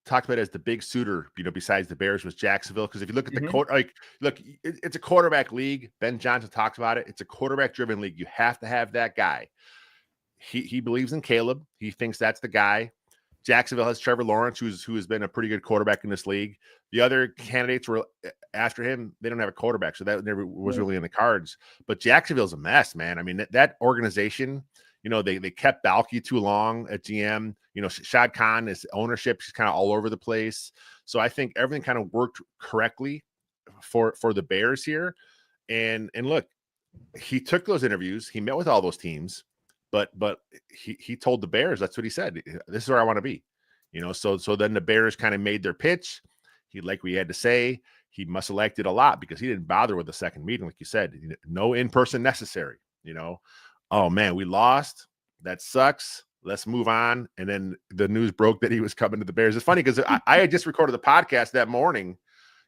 talked about as the big suitor, besides the Bears, was Jacksonville. Because if you look at the it's a quarterback league. Ben Johnson talks about it. It's a quarterback-driven league. You have to have that guy. He believes in Caleb. He thinks that's the guy. Jacksonville has Trevor Lawrence, who has been a pretty good quarterback in this league. The other candidates were after him. They don't have a quarterback, so that never was really in the cards. But Jacksonville's a mess, man. I mean, that organization, they kept Balky too long at GM. Shad Khan, his ownership, is kind of all over the place. So I think everything kind of worked correctly for the Bears here. And look, he took those interviews. He met with all those teams. But he told the Bears, that's what he said. This is where I want to be, So then the Bears kind of made their pitch. He liked what he had to say. He must have liked it a lot because he didn't bother with the second meeting, like you said. No in-person necessary. Oh man, we lost. That sucks. Let's move on. And then the news broke that he was coming to the Bears. It's funny because I had just recorded the podcast that morning,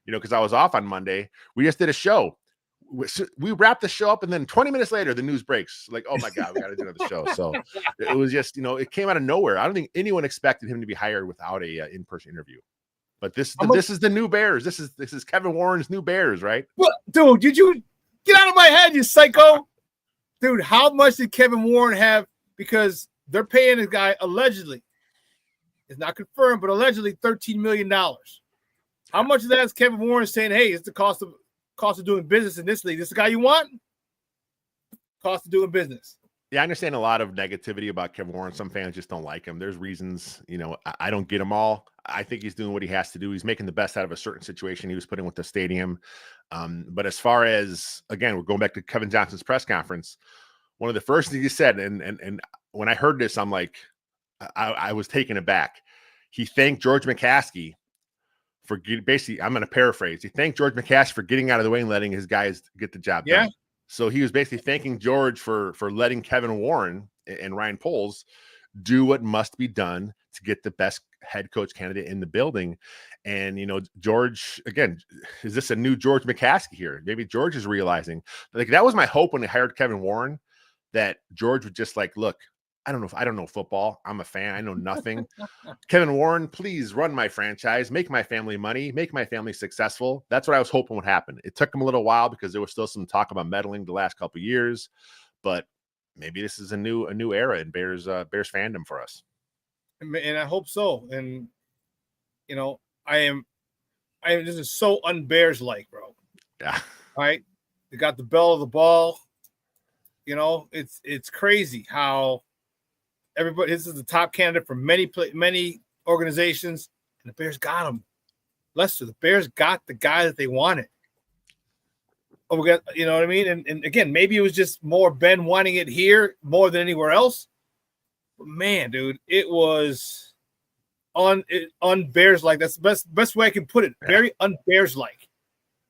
because I was off on Monday. We just did a show. We wrapped the show up, and then 20 minutes later, the news breaks. Like, oh my God, we got to do another show. So it was just, it came out of nowhere. I don't think anyone expected him to be hired without a in-person interview. But this is the new Bears. This is Kevin Warren's new Bears, right? Well, dude, did you get out of my head, you psycho? Dude, how much did Kevin Warren have? Because they're paying this guy allegedly. It's not confirmed, but allegedly $13 million. How much of that is Kevin Warren saying, hey, it's the cost of doing business in this league? This is the guy you want? Cost of doing business. Yeah, I understand a lot of negativity about Kevin Warren. Some fans just don't like him. There's reasons, I don't get them all. I think he's doing what he has to do. He's making the best out of a certain situation he was putting with the stadium. But as far as, again, we're going back to Kevin Johnson's press conference. One of the first things he said, and when I heard this, I'm like, I was taken aback. He thanked George McCaskey for basically, I'm going to paraphrase. He thanked George McCaskey for getting out of the way and letting his guys get the job done. So he was basically thanking George for letting Kevin Warren and Ryan Poles do what must be done to get the best head coach candidate in the building. And, George, again, is this a new George McCaskey here? Maybe George is realizing, like, that was my hope when they hired Kevin Warren, that George would just like, look, I don't know football. I'm a fan. I know nothing. Kevin Warren, please run my franchise, make my family money, make my family successful. That's what I was hoping would happen. It took him a little while because there was still some talk about meddling the last couple of years, but maybe this is a new era in Bears fandom for us. And I hope so. And I am this is so un-Bears like, bro. Yeah. All right. They got the bell of the ball. It's crazy how everybody, this is the top candidate for many organizations, and the Bears got him. Lester, the Bears got the guy that they wanted. Oh, we got, you know what I mean? And again, maybe it was just more Ben wanting it here more than anywhere else. But man, dude, it was un-Bears like. That's the best way I can put it. Yeah. Very un-Bears like.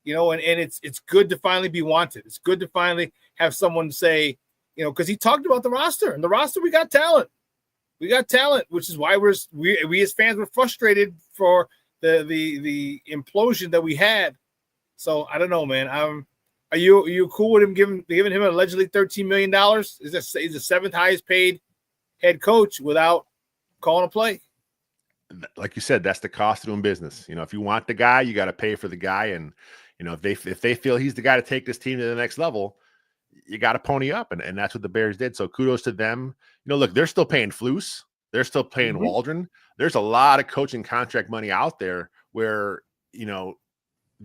And it's good to finally be wanted. It's good to finally have someone say, because he talked about the roster. And the roster, we got talent. We got talent, which is why we as fans were frustrated for the implosion that we had. So I don't know, man. Are you cool with him giving him allegedly $13 million? He's the seventh highest paid head coach without calling a play. Like you said, that's the cost of doing business. If you want the guy, you got to pay for the guy. And, if they feel he's the guy to take this team to the next level, you got to pony up. And that's what the Bears did. So kudos to them. Look, they're still paying Flus. They're still paying Waldron. There's a lot of coaching contract money out there where,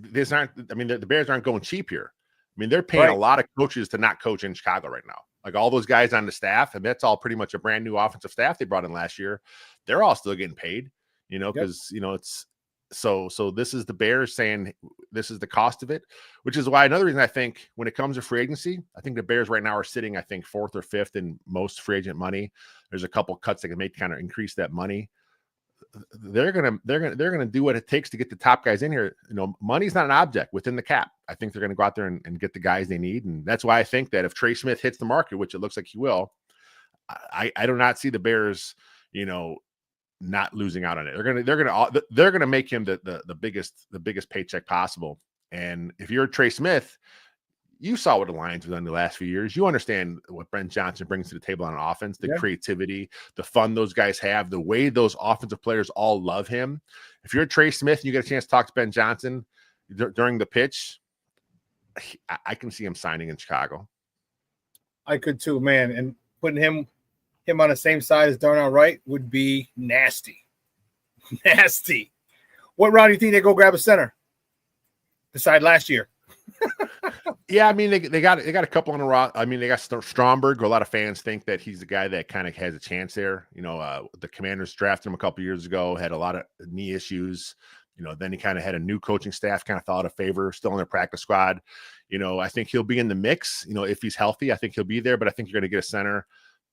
these aren't. I mean, the Bears aren't going cheap here. I mean, they're paying a lot of coaches to not coach in Chicago right now. Like all those guys on the staff, and that's all pretty much a brand new offensive staff they brought in last year. They're all still getting paid, because it's so this is the Bears saying this is the cost of it, which is why another reason I think when it comes to free agency, I think the Bears right now are sitting, I think, 4th or 5th in most free agent money. There's a couple cuts they can make to kind of increase that money. They're gonna do what it takes to get the top guys in here. Money's not an object within the cap. I think they're gonna go out there and get the guys they need, and that's why I think that if Trey Smith hits the market, which it looks like he will, I do not see the Bears, not losing out on it. They're gonna make him the biggest paycheck possible. And if you're Trey Smith, you saw what the Lions have done the last few years. You understand what Brent Johnson brings to the table on offense, the creativity, the fun those guys have, the way those offensive players all love him. If you're Trey Smith and you get a chance to talk to Ben Johnson during the pitch, I can see him signing in Chicago. I could too, man. And putting him on the same side as Darnell Wright would be nasty. Nasty. What round do you think they go grab a center? Beside last year. Yeah, I mean they got a couple on the roster. I mean they got Stromberg, who a lot of fans think that he's the guy that kind of has a chance there. The Commanders drafted him a couple years ago, had a lot of knee issues. Then he kind of had a new coaching staff, kind of thought a favor, still in their practice squad. I think he'll be in the mix. If he's healthy, I think he'll be there. But I think you're going to get a center.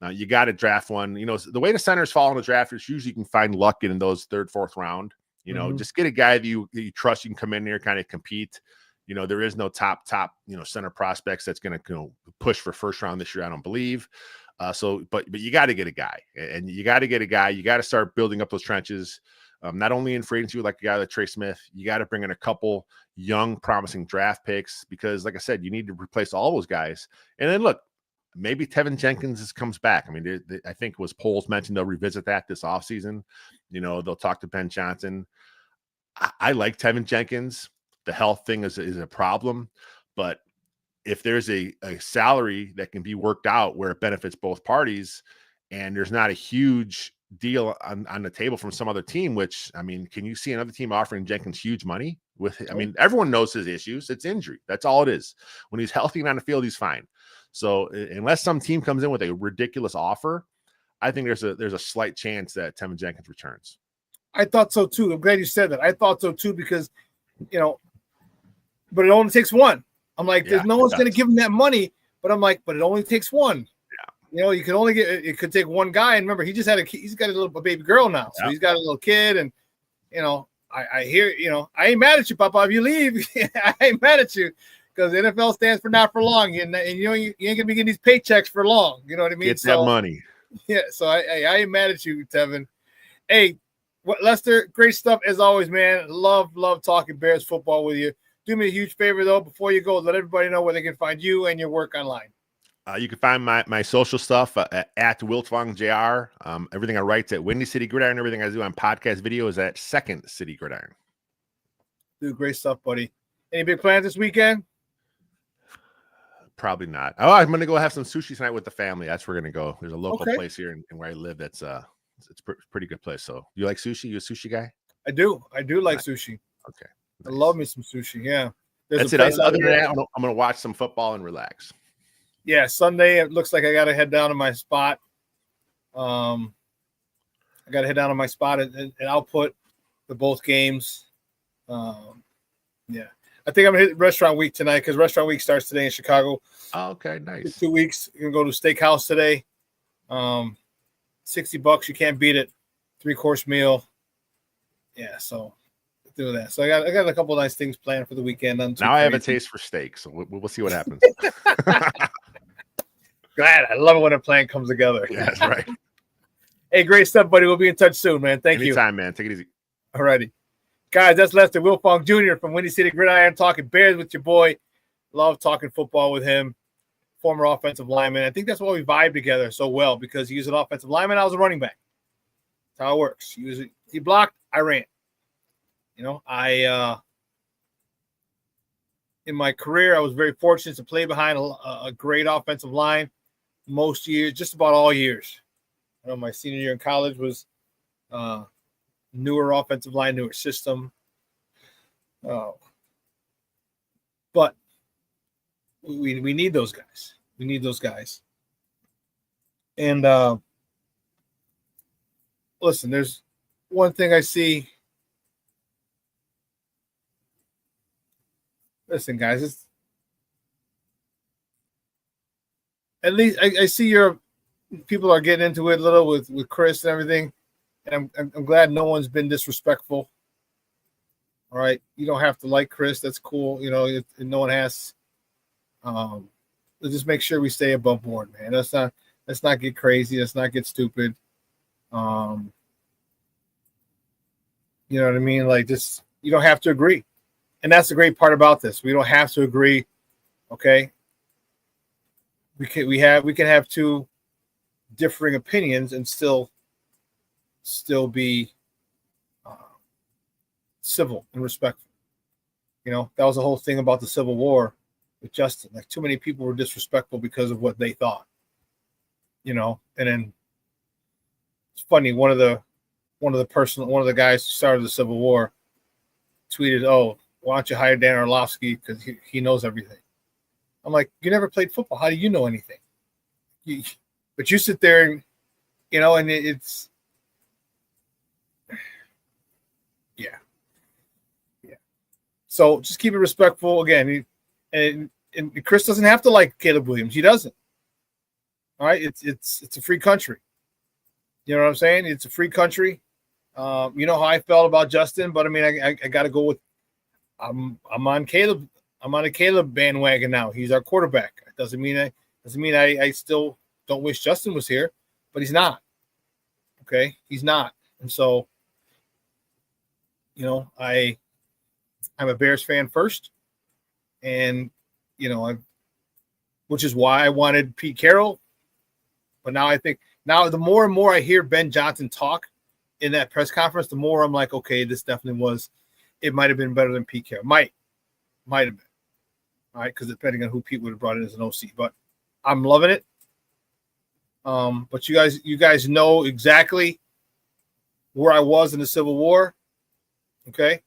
You got to draft one. The way the centers fall in the draft is usually you can find luck in those 3rd, 4th round. Just get a guy that you trust. You can come in there, kind of compete. There is no top, center prospects that's going to push for first round this year, I don't believe. But you got to get a guy, and you got to get a guy. You got to start building up those trenches, not only in free agency like a guy like Trey Smith. You got to bring in a couple young, promising draft picks because, like I said, you need to replace all those guys. And then look, maybe Tevinjenkins comes back. I mean, I think it was polls mentioned they'll revisit that this offseason. They'll talk to Ben Johnson. I like Tevinjenkins. The health thing is a problem, but if there's a salary that can be worked out where it benefits both parties and there's not a huge deal on the table from some other team, which, I mean, can you see another team offering Jenkins huge money? Everyone knows his issues. It's injury. That's all it is. When he's healthy and on the field, he's fine. So unless some team comes in with a ridiculous offer, I think there's a slight chance that Tevinjenkins returns. I thought so too. I'm glad you said that. I thought so too because, but it only takes one. I'm like, there's no one's going to give him that money. But I'm like, but it only takes one. Yeah. You can only it could take one guy. And remember, he's got a baby girl now. So he's got a little kid. And, I hear, I ain't mad at you, Papa. If you leave, I ain't mad at you because the NFL stands for not for long. And you ain't going to be getting these paychecks for long. You know what I mean? Get that money. Yeah. So I ain't mad at you, Tevin. Hey, Lester, great stuff as always, man. Love talking Bears football with you. Do me a huge favor, though, before you go, let everybody know where they can find you and your work online. You can find my social stuff at Wiltfong Jr. Everything I write at Windy City Gridiron. Everything I do on podcast video is at Second City Gridiron. Dude, great stuff, buddy. Any big plans this weekend? Probably not. Oh, I'm going to go have some sushi tonight with the family. That's where we're going to go. There's a local place here in where I live that's it's a pretty good place. So you like sushi? You a sushi guy? I do like sushi. Okay. Nice. I love me some sushi. Yeah. That's it. Other than that, I'm going to watch some football and relax. Yeah. Sunday, it looks like I got to head down to my spot. I got to head down to my spot and output for both games. Yeah. I think I'm going to hit Restaurant Week tonight because Restaurant Week starts today in Chicago. Oh, okay. Nice. 2 weeks. You're going to go to a steakhouse today. $60. You can't beat it. 3-course meal. Yeah. So do that. So I got a couple of nice things planned for the weekend. Now I have a taste for steak, so we'll see what happens. Glad. I love it when a plan comes together. Yeah, that's right. Hey, great stuff, buddy. We'll be in touch soon, man. Thank you. Anytime, man. Take it easy. All righty. Guys, that's Lester Wiltfong Jr. from Windy City Gridiron talking Bears with your boy. Love talking football with him. Former offensive lineman. I think that's why we vibe together so well because he was an offensive lineman. I was a running back. That's how it works. He blocked. I ran. In my career, I was very fortunate to play behind a great offensive line most years, just about all years. My senior year in college was newer offensive line, newer system. But we need those guys. We need those guys. And listen, there's one thing I see. Listen, guys, it's at least I see your people are getting into it a little with Chris and everything, and I'm glad no one's been disrespectful. All right, you don't have to like Chris. That's cool. You know, no one has. Just make sure we stay above board, man. Let's not get crazy. Let's not get stupid. You know what I mean? Like, just you don't have to agree, and that's the great part about this. We don't have to agree. Okay. We can have two differing opinions and still be civil and respectful. You know, that was the whole thing about the Civil War with Justin. Like, too many people were disrespectful because of what they thought. You know, and then it's funny. One of the guys who started the Civil War tweeted, "Oh, why don't you hire Dan Orlovsky because he knows everything." I'm like, you never played football. How do you know anything? But you sit there and, you know, and it's, yeah. So just keep it respectful. Again, and Chris doesn't have to like Caleb Williams. He doesn't. All right, it's a free country. You know what I'm saying? It's a free country. You know how I felt about Justin, but I mean, I got to go with. I'm on Caleb. I'm on a Caleb bandwagon now. He's our quarterback. It doesn't mean I still don't wish Justin was here, but he's not. Okay, he's not. And so, you know, I'm a Bears fan first, and you know, which is why I wanted Pete Carroll. But now I think the more and more I hear Ben Johnson talk in that press conference, the more I'm like, okay, this definitely was. It might have been better than Pete Carroll. Might have been. All right, because depending on who Pete would have brought in as an OC, but I'm loving it. But you guys know exactly where I was in the Civil War. Okay.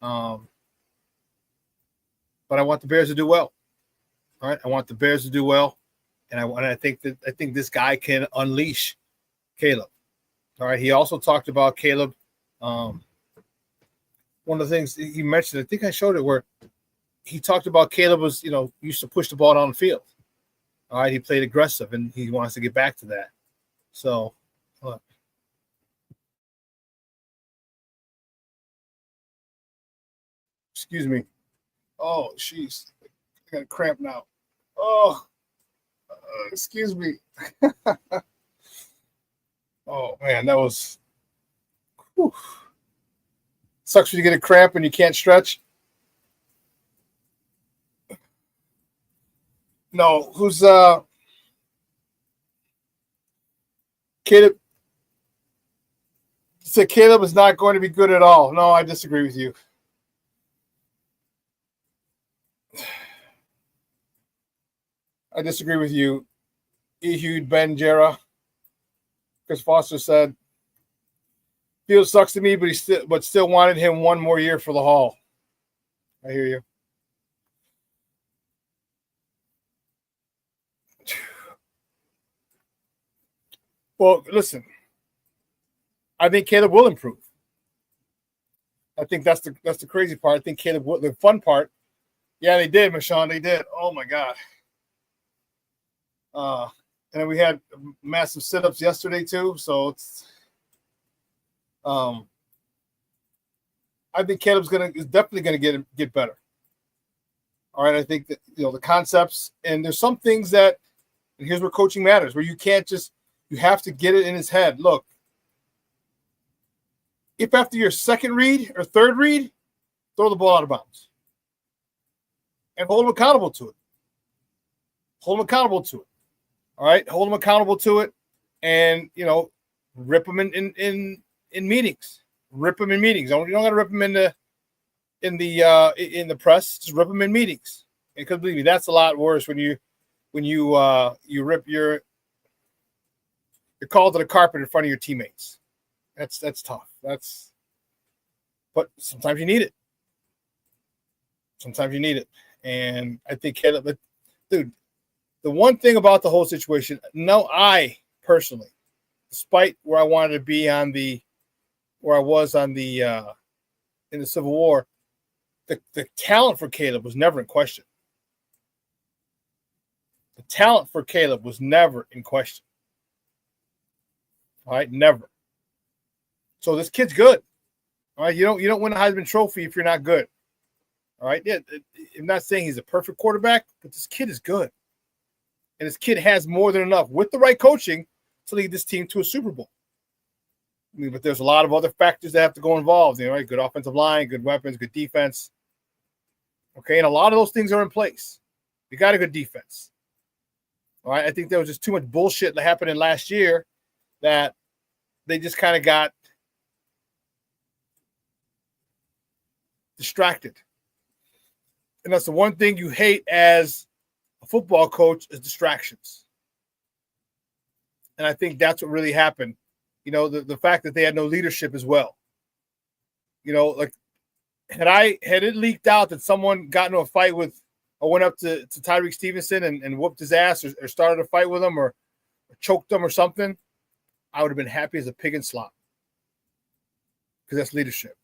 But I want the Bears to do well. All right, I want the Bears to do well, and I think this guy can unleash Caleb. All right, he also talked about Caleb. One of the things he mentioned, I think I showed it, where he talked about Caleb was, you know, used to push the ball down the field. All right, he played aggressive, and he wants to get back to that. So, look. Excuse me. Oh, jeez. I got a cramp now. Oh, excuse me. Oh, man, that was whew. Sucks when you get a cramp and you can't stretch. No, who's Caleb? He said Caleb is not going to be good at all. No, I disagree with you. I disagree with you. Ehud Ben Jera. Chris Foster said, "Field sucks to me, but still wanted him one more year for the Hall." I hear you. Well, listen. I think Caleb will improve. I think that's the crazy part. I think Caleb will, the fun part. Yeah, they did, Shawn. They did. Oh my God. And then we had massive sit-ups yesterday too. So it's I think Caleb's is definitely gonna get better. All right. I think that, you know, the concepts, and there's some things that, and here's where coaching matters, where you can't just, you have to get it in his head. Look, if after your second read or third read, throw the ball out of bounds. And hold him accountable to it. Hold him accountable to it. All right? Hold him accountable to it. And, you know, rip him in meetings. Rip him in meetings. You don't got to rip him in the press. Just rip him in meetings. Because believe me, that's a lot worse when you rip you're called to the carpet in front of your teammates. That's tough. But sometimes you need it. Sometimes you need it. And I think Caleb, dude, the one thing about the whole situation, I personally, despite where I wanted to be where I was in the Civil War, the talent for Caleb was never in question. The talent for Caleb was never in question. All right, never. So this kid's good. All right, you don't win a Heisman Trophy if you're not good. All right, yeah, I'm not saying he's a perfect quarterback, but this kid is good, and this kid has more than enough with the right coaching to lead this team to a Super Bowl. I mean, but there's a lot of other factors that have to go involved. You know, right? Good offensive line, good weapons, good defense. Okay, and a lot of those things are in place. You got a good defense. All right, I think there was just too much bullshit that happened in last year that they just kind of got distracted. And that's the one thing you hate as a football coach is distractions. And I think that's what really happened. You know, the fact that they had no leadership as well. You know, like had it leaked out that someone got into a fight with or went up to Tyreek Stevenson and whooped his ass or started a fight with him or choked him or something, I would have been happy as a pig in slop. Because that's leadership.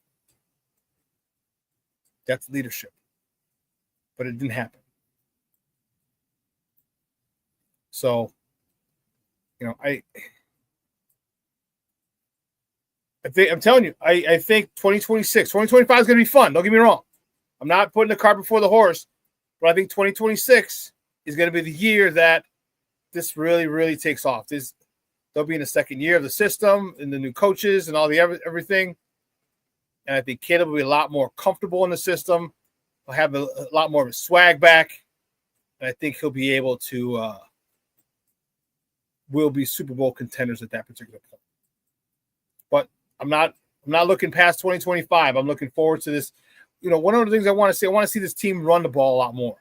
That's leadership. But it didn't happen. So, you know, I'm telling you, I think 2026, 2025 is going to be fun. Don't get me wrong. I'm not putting the cart before the horse, but I think 2026 is going to be the year that this really, really takes off. They'll be in the second year of the system and the new coaches and all the everything. And I think Caleb will be a lot more comfortable in the system. He'll have a lot more of a swag back. And I think he'll be able to will be Super Bowl contenders at that particular point. But I'm not looking past 2025. I'm looking forward to this. You know, one of the things I want to see this team run the ball a lot more.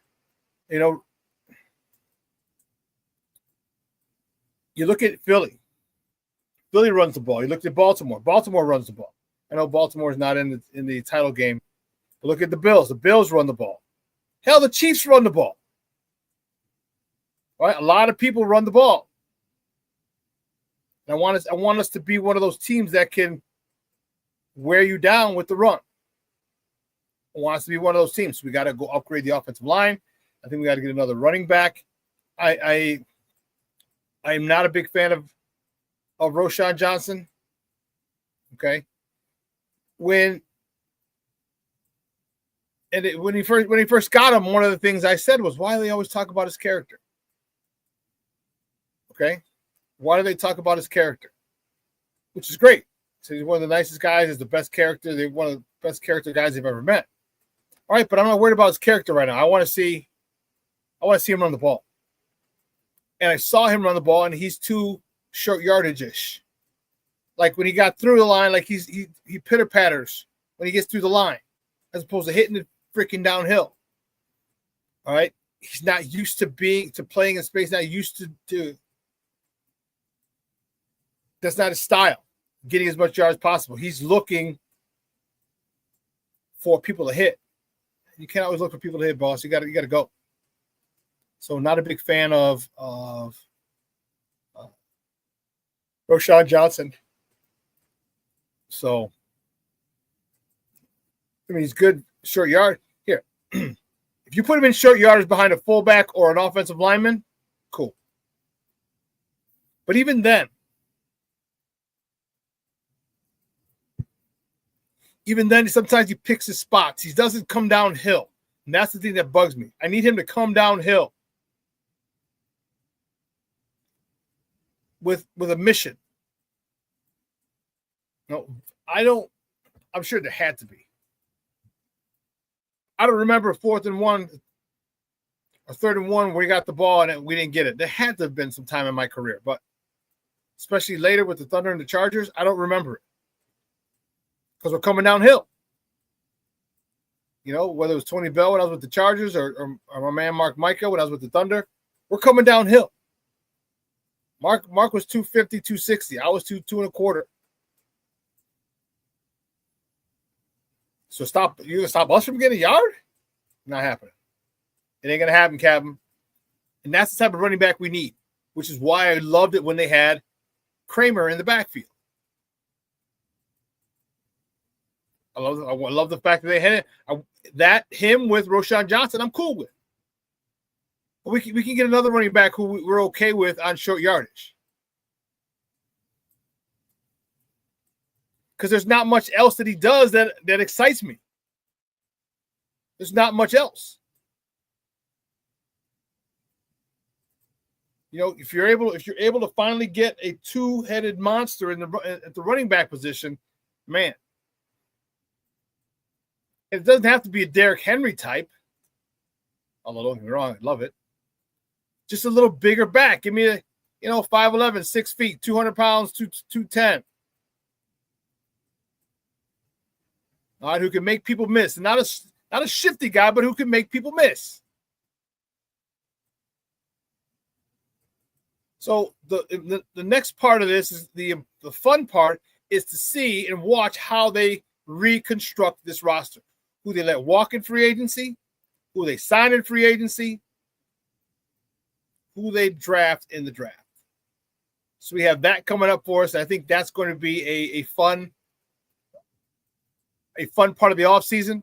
You know, you look at Philly. Philly runs the ball. You look at Baltimore. Baltimore runs the ball. I know Baltimore is not in the title game. But look at the Bills. The Bills run the ball. Hell, the Chiefs run the ball. Right? A lot of people run the ball. And I want us to be one of those teams that can wear you down with the run. I want us to be one of those teams. So we got to go upgrade the offensive line. I think we got to get another running back. I'm not a big fan of Roschon Johnson. Okay. When he first got him, one of the things I said was, why do they always talk about his character? Okay. Why do they talk about his character? Which is great. So he's one of the nicest guys. He's the best character. They're one of the best character guys they've ever met. All right, but I'm not worried about his character right now. I want to see him run the ball. And I saw him run the ball, and he's too short yardage-ish. Like when he got through the line, like he pitter-patters when he gets through the line, as opposed to hitting it freaking downhill. All right? He's not used to playing in space, not used to that's not his style, getting as much yards as possible. He's looking for people to hit. You can't always look for people to hit, boss. You got to go. So not a big fan of Roschon Johnson. So, I mean, he's good short yard. Here, if you put him in short yardage behind a fullback or an offensive lineman, cool. But even then, sometimes he picks his spots. He doesn't come downhill. And that's the thing that bugs me. I need him to come downhill with a mission. No, I'm sure there had to be. I don't remember 4th and 1 or 3rd and 1 where we got the ball and we didn't get it. There had to have been some time in my career, but especially later with the Thunder and the Chargers, I don't remember it. Because we're coming downhill. You know, whether it was Tony Bell when I was with the Chargers or my man Mark Micah when I was with the Thunder, we're coming downhill. Mark was 250, 260. I was 225. So you're going to stop us from getting a yard? Not happening. It ain't going to happen, Captain. And that's the type of running back we need, which is why I loved it when they had Kramer in the backfield. I love the fact that they had him with Roschon Johnson. I'm cool with. But we can get another running back who we're okay with on short yardage. Because there's not much else that he does that excites me. There's not much else. You know, if you're able to finally get a two-headed monster at the running back position, man. It doesn't have to be a Derrick Henry type. Although, don't get me wrong, I love it. Just a little bigger back. Give me a, 5'11", 6 feet, 200 pounds, 210. All right, who can make people miss. Not a shifty guy, but who can make people miss. So the next part of this is the fun part is to see and watch how they reconstruct this roster. Who they let walk in free agency, who they sign in free agency, who they draft in the draft. So we have that coming up for us. I think that's going to be a fun part of the offseason.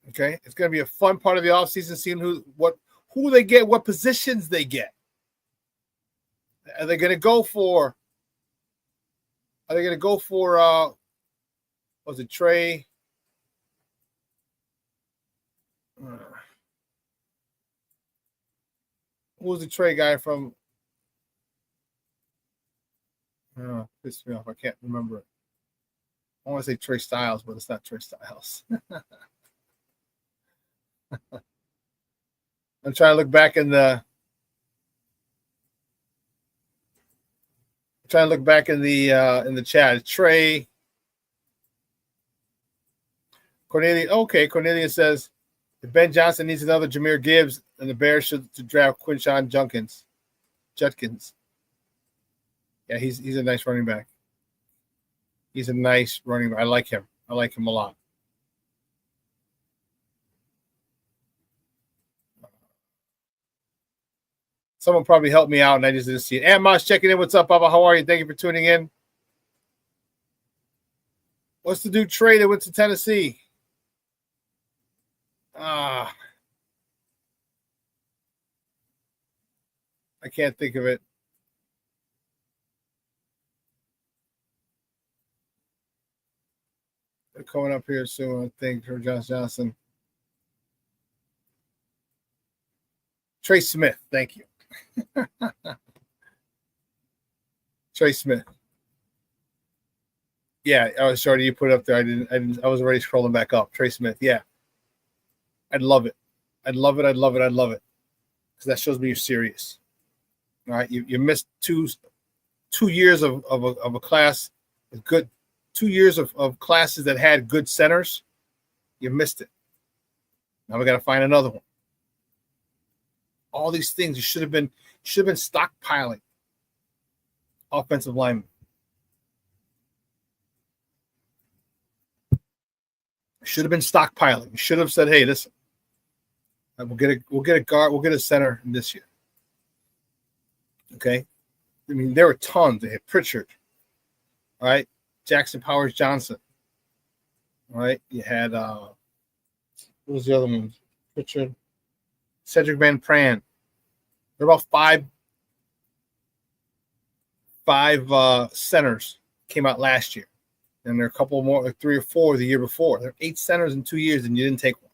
Okay, it's going to be a fun part of the offseason, seeing who they get, what positions they get. Are they going to go for? Was it Trey? Who was the Trey guy from? Pissed me off. I can't remember it. I want to say Trey Styles, but it's not Trey Styles. I'm trying to look back in the chat. Trey Cornelius. Okay, Cornelius says if Ben Johnson needs another Jahmyr Gibbs, and the Bears should draft Quinshon Judkins. Yeah, he's a nice running back. He's a nice running back. I like him. I like him a lot. Someone probably helped me out, and I just didn't see it. And Mosh checking in. What's up, Papa? How are you? Thank you for tuning in. What's the dude Trey that went to Tennessee? I can't think of it. They're coming up here soon, I think, for Josh Johnson. Trey Smith, thank you. Trey Smith. Yeah, I was sorry you put it up there. I was already scrolling back up. Trey Smith, yeah. I'd love it. I'd love it. Because that shows me you're serious. All right, you missed two years of a class with good 2 years of classes that had good centers. You missed it. Now we got to find another one. All these things you should have been stockpiling offensive linemen. Should have been stockpiling. You should have said, "Hey, listen, we'll get a guard, we'll get a center in this year." Okay, I mean there were tons. They had Pritchard, all right, Jackson Powers Johnson, all right. You had what was the other one? Pritchard, Cedric Van Pran. There are about five centers came out last year. And there are a couple more, like 3 or 4 the year before. There are 8 centers in 2 years, and you didn't take one.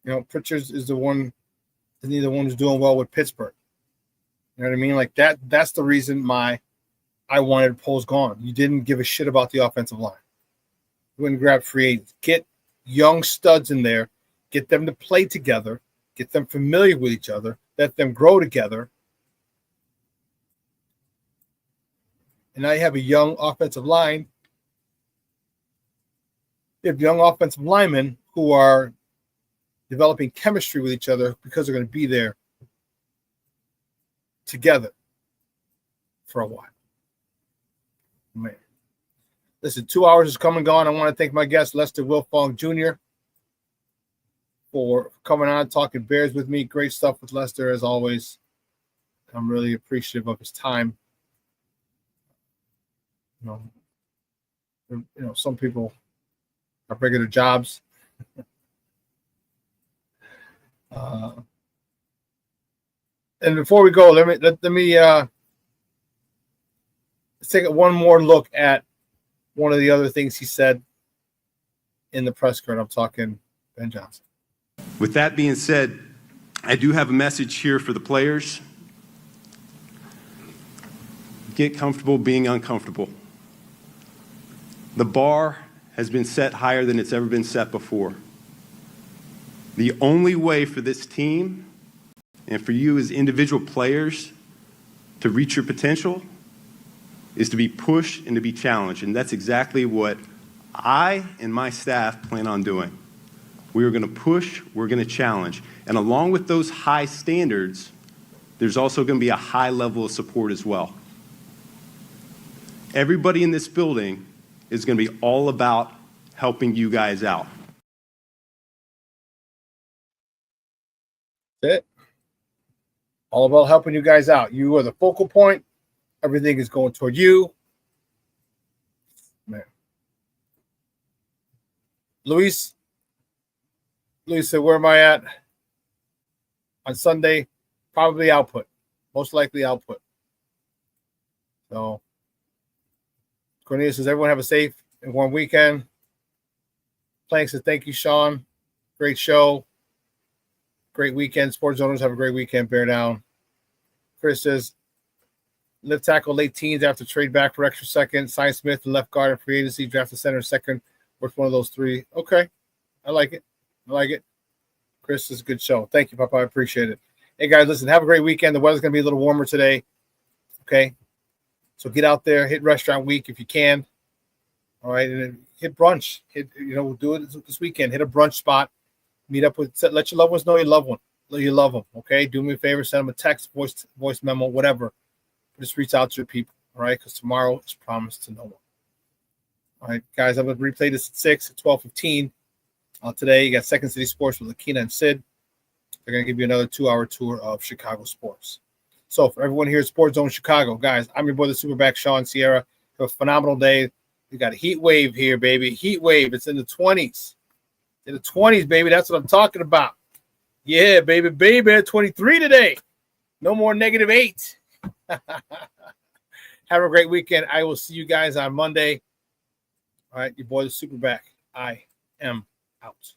You know, Pritchard is the one, isn't he the one who's doing well with Pittsburgh? You know what I mean? Like that's the reason I wanted Poles gone. You didn't give a shit about the offensive line. You wouldn't grab free agents. Get young studs in there, get them to play together, get them familiar with each other, let them grow together. And now you have a young offensive line. You have young offensive linemen who are developing chemistry with each other because they're going to be there together for a while. Man. Listen, 2 hours is come and gone. I want to thank my guest, Lester Wiltfong Jr., for coming on, talking Bears with me. Great stuff with Lester, as always. I'm really appreciative of his time. Some people have regular jobs. And before we go, let me let's take one more look at one of the other things he said in the press conference. I'm talking Ben Johnson. With that being said, I do have a message here for the players. Get comfortable being uncomfortable. The bar has been set higher than it's ever been set before. The only way for this team and for you as individual players to reach your potential is to be pushed and to be challenged. And that's exactly what I and my staff plan on doing. We are going to push, we're going to challenge. And along with those high standards, there's also going to be a high level of support as well. Everybody in this building is going to be all about helping you guys out. That's it. All about helping you guys out. You are the focal point. Everything is going toward you. Man. Luis said, where am I at? On Sunday, probably output. Most likely output. So, Cornelius says, everyone have a safe and warm weekend. Plank says, thank you, Shawn. Great show. Great weekend. Sports owners have a great weekend. Bear down. Chris says, left tackle late teens after trade back for extra second. Cy Smith, the left guard in free agency. Draft the center second. Worth one of those three. Okay. I like it. Chris, is a good show. Thank you, Papa. I appreciate it. Hey, guys, listen, have a great weekend. The weather's going to be a little warmer today. Okay. So get out there, hit restaurant week if you can. All right. And then hit brunch. We'll do it this weekend. Hit a brunch spot. Meet up let your loved ones know you love them. Okay. Do me a favor. Send them a text, voice memo, whatever. Just reach out to your people. All right. Because tomorrow is promised to no one. All right, guys. I'm going to replay this at 6 at 12:15. Today, you got Second City Sports with Lakina and Sid. They're going to give you another 2-hour tour of Chicago sports. So, for everyone here at Sports Zone Chicago, guys, I'm your boy, the SuperBack, Shawn Sierra. Have a phenomenal day. We got a heat wave here, baby. Heat wave. It's in the 20s. In the 20s, baby. That's what I'm talking about. Yeah, baby. 23 today. No more -8. Have a great weekend. I will see you guys on Monday. All right, your boy, the SuperBack. I am out.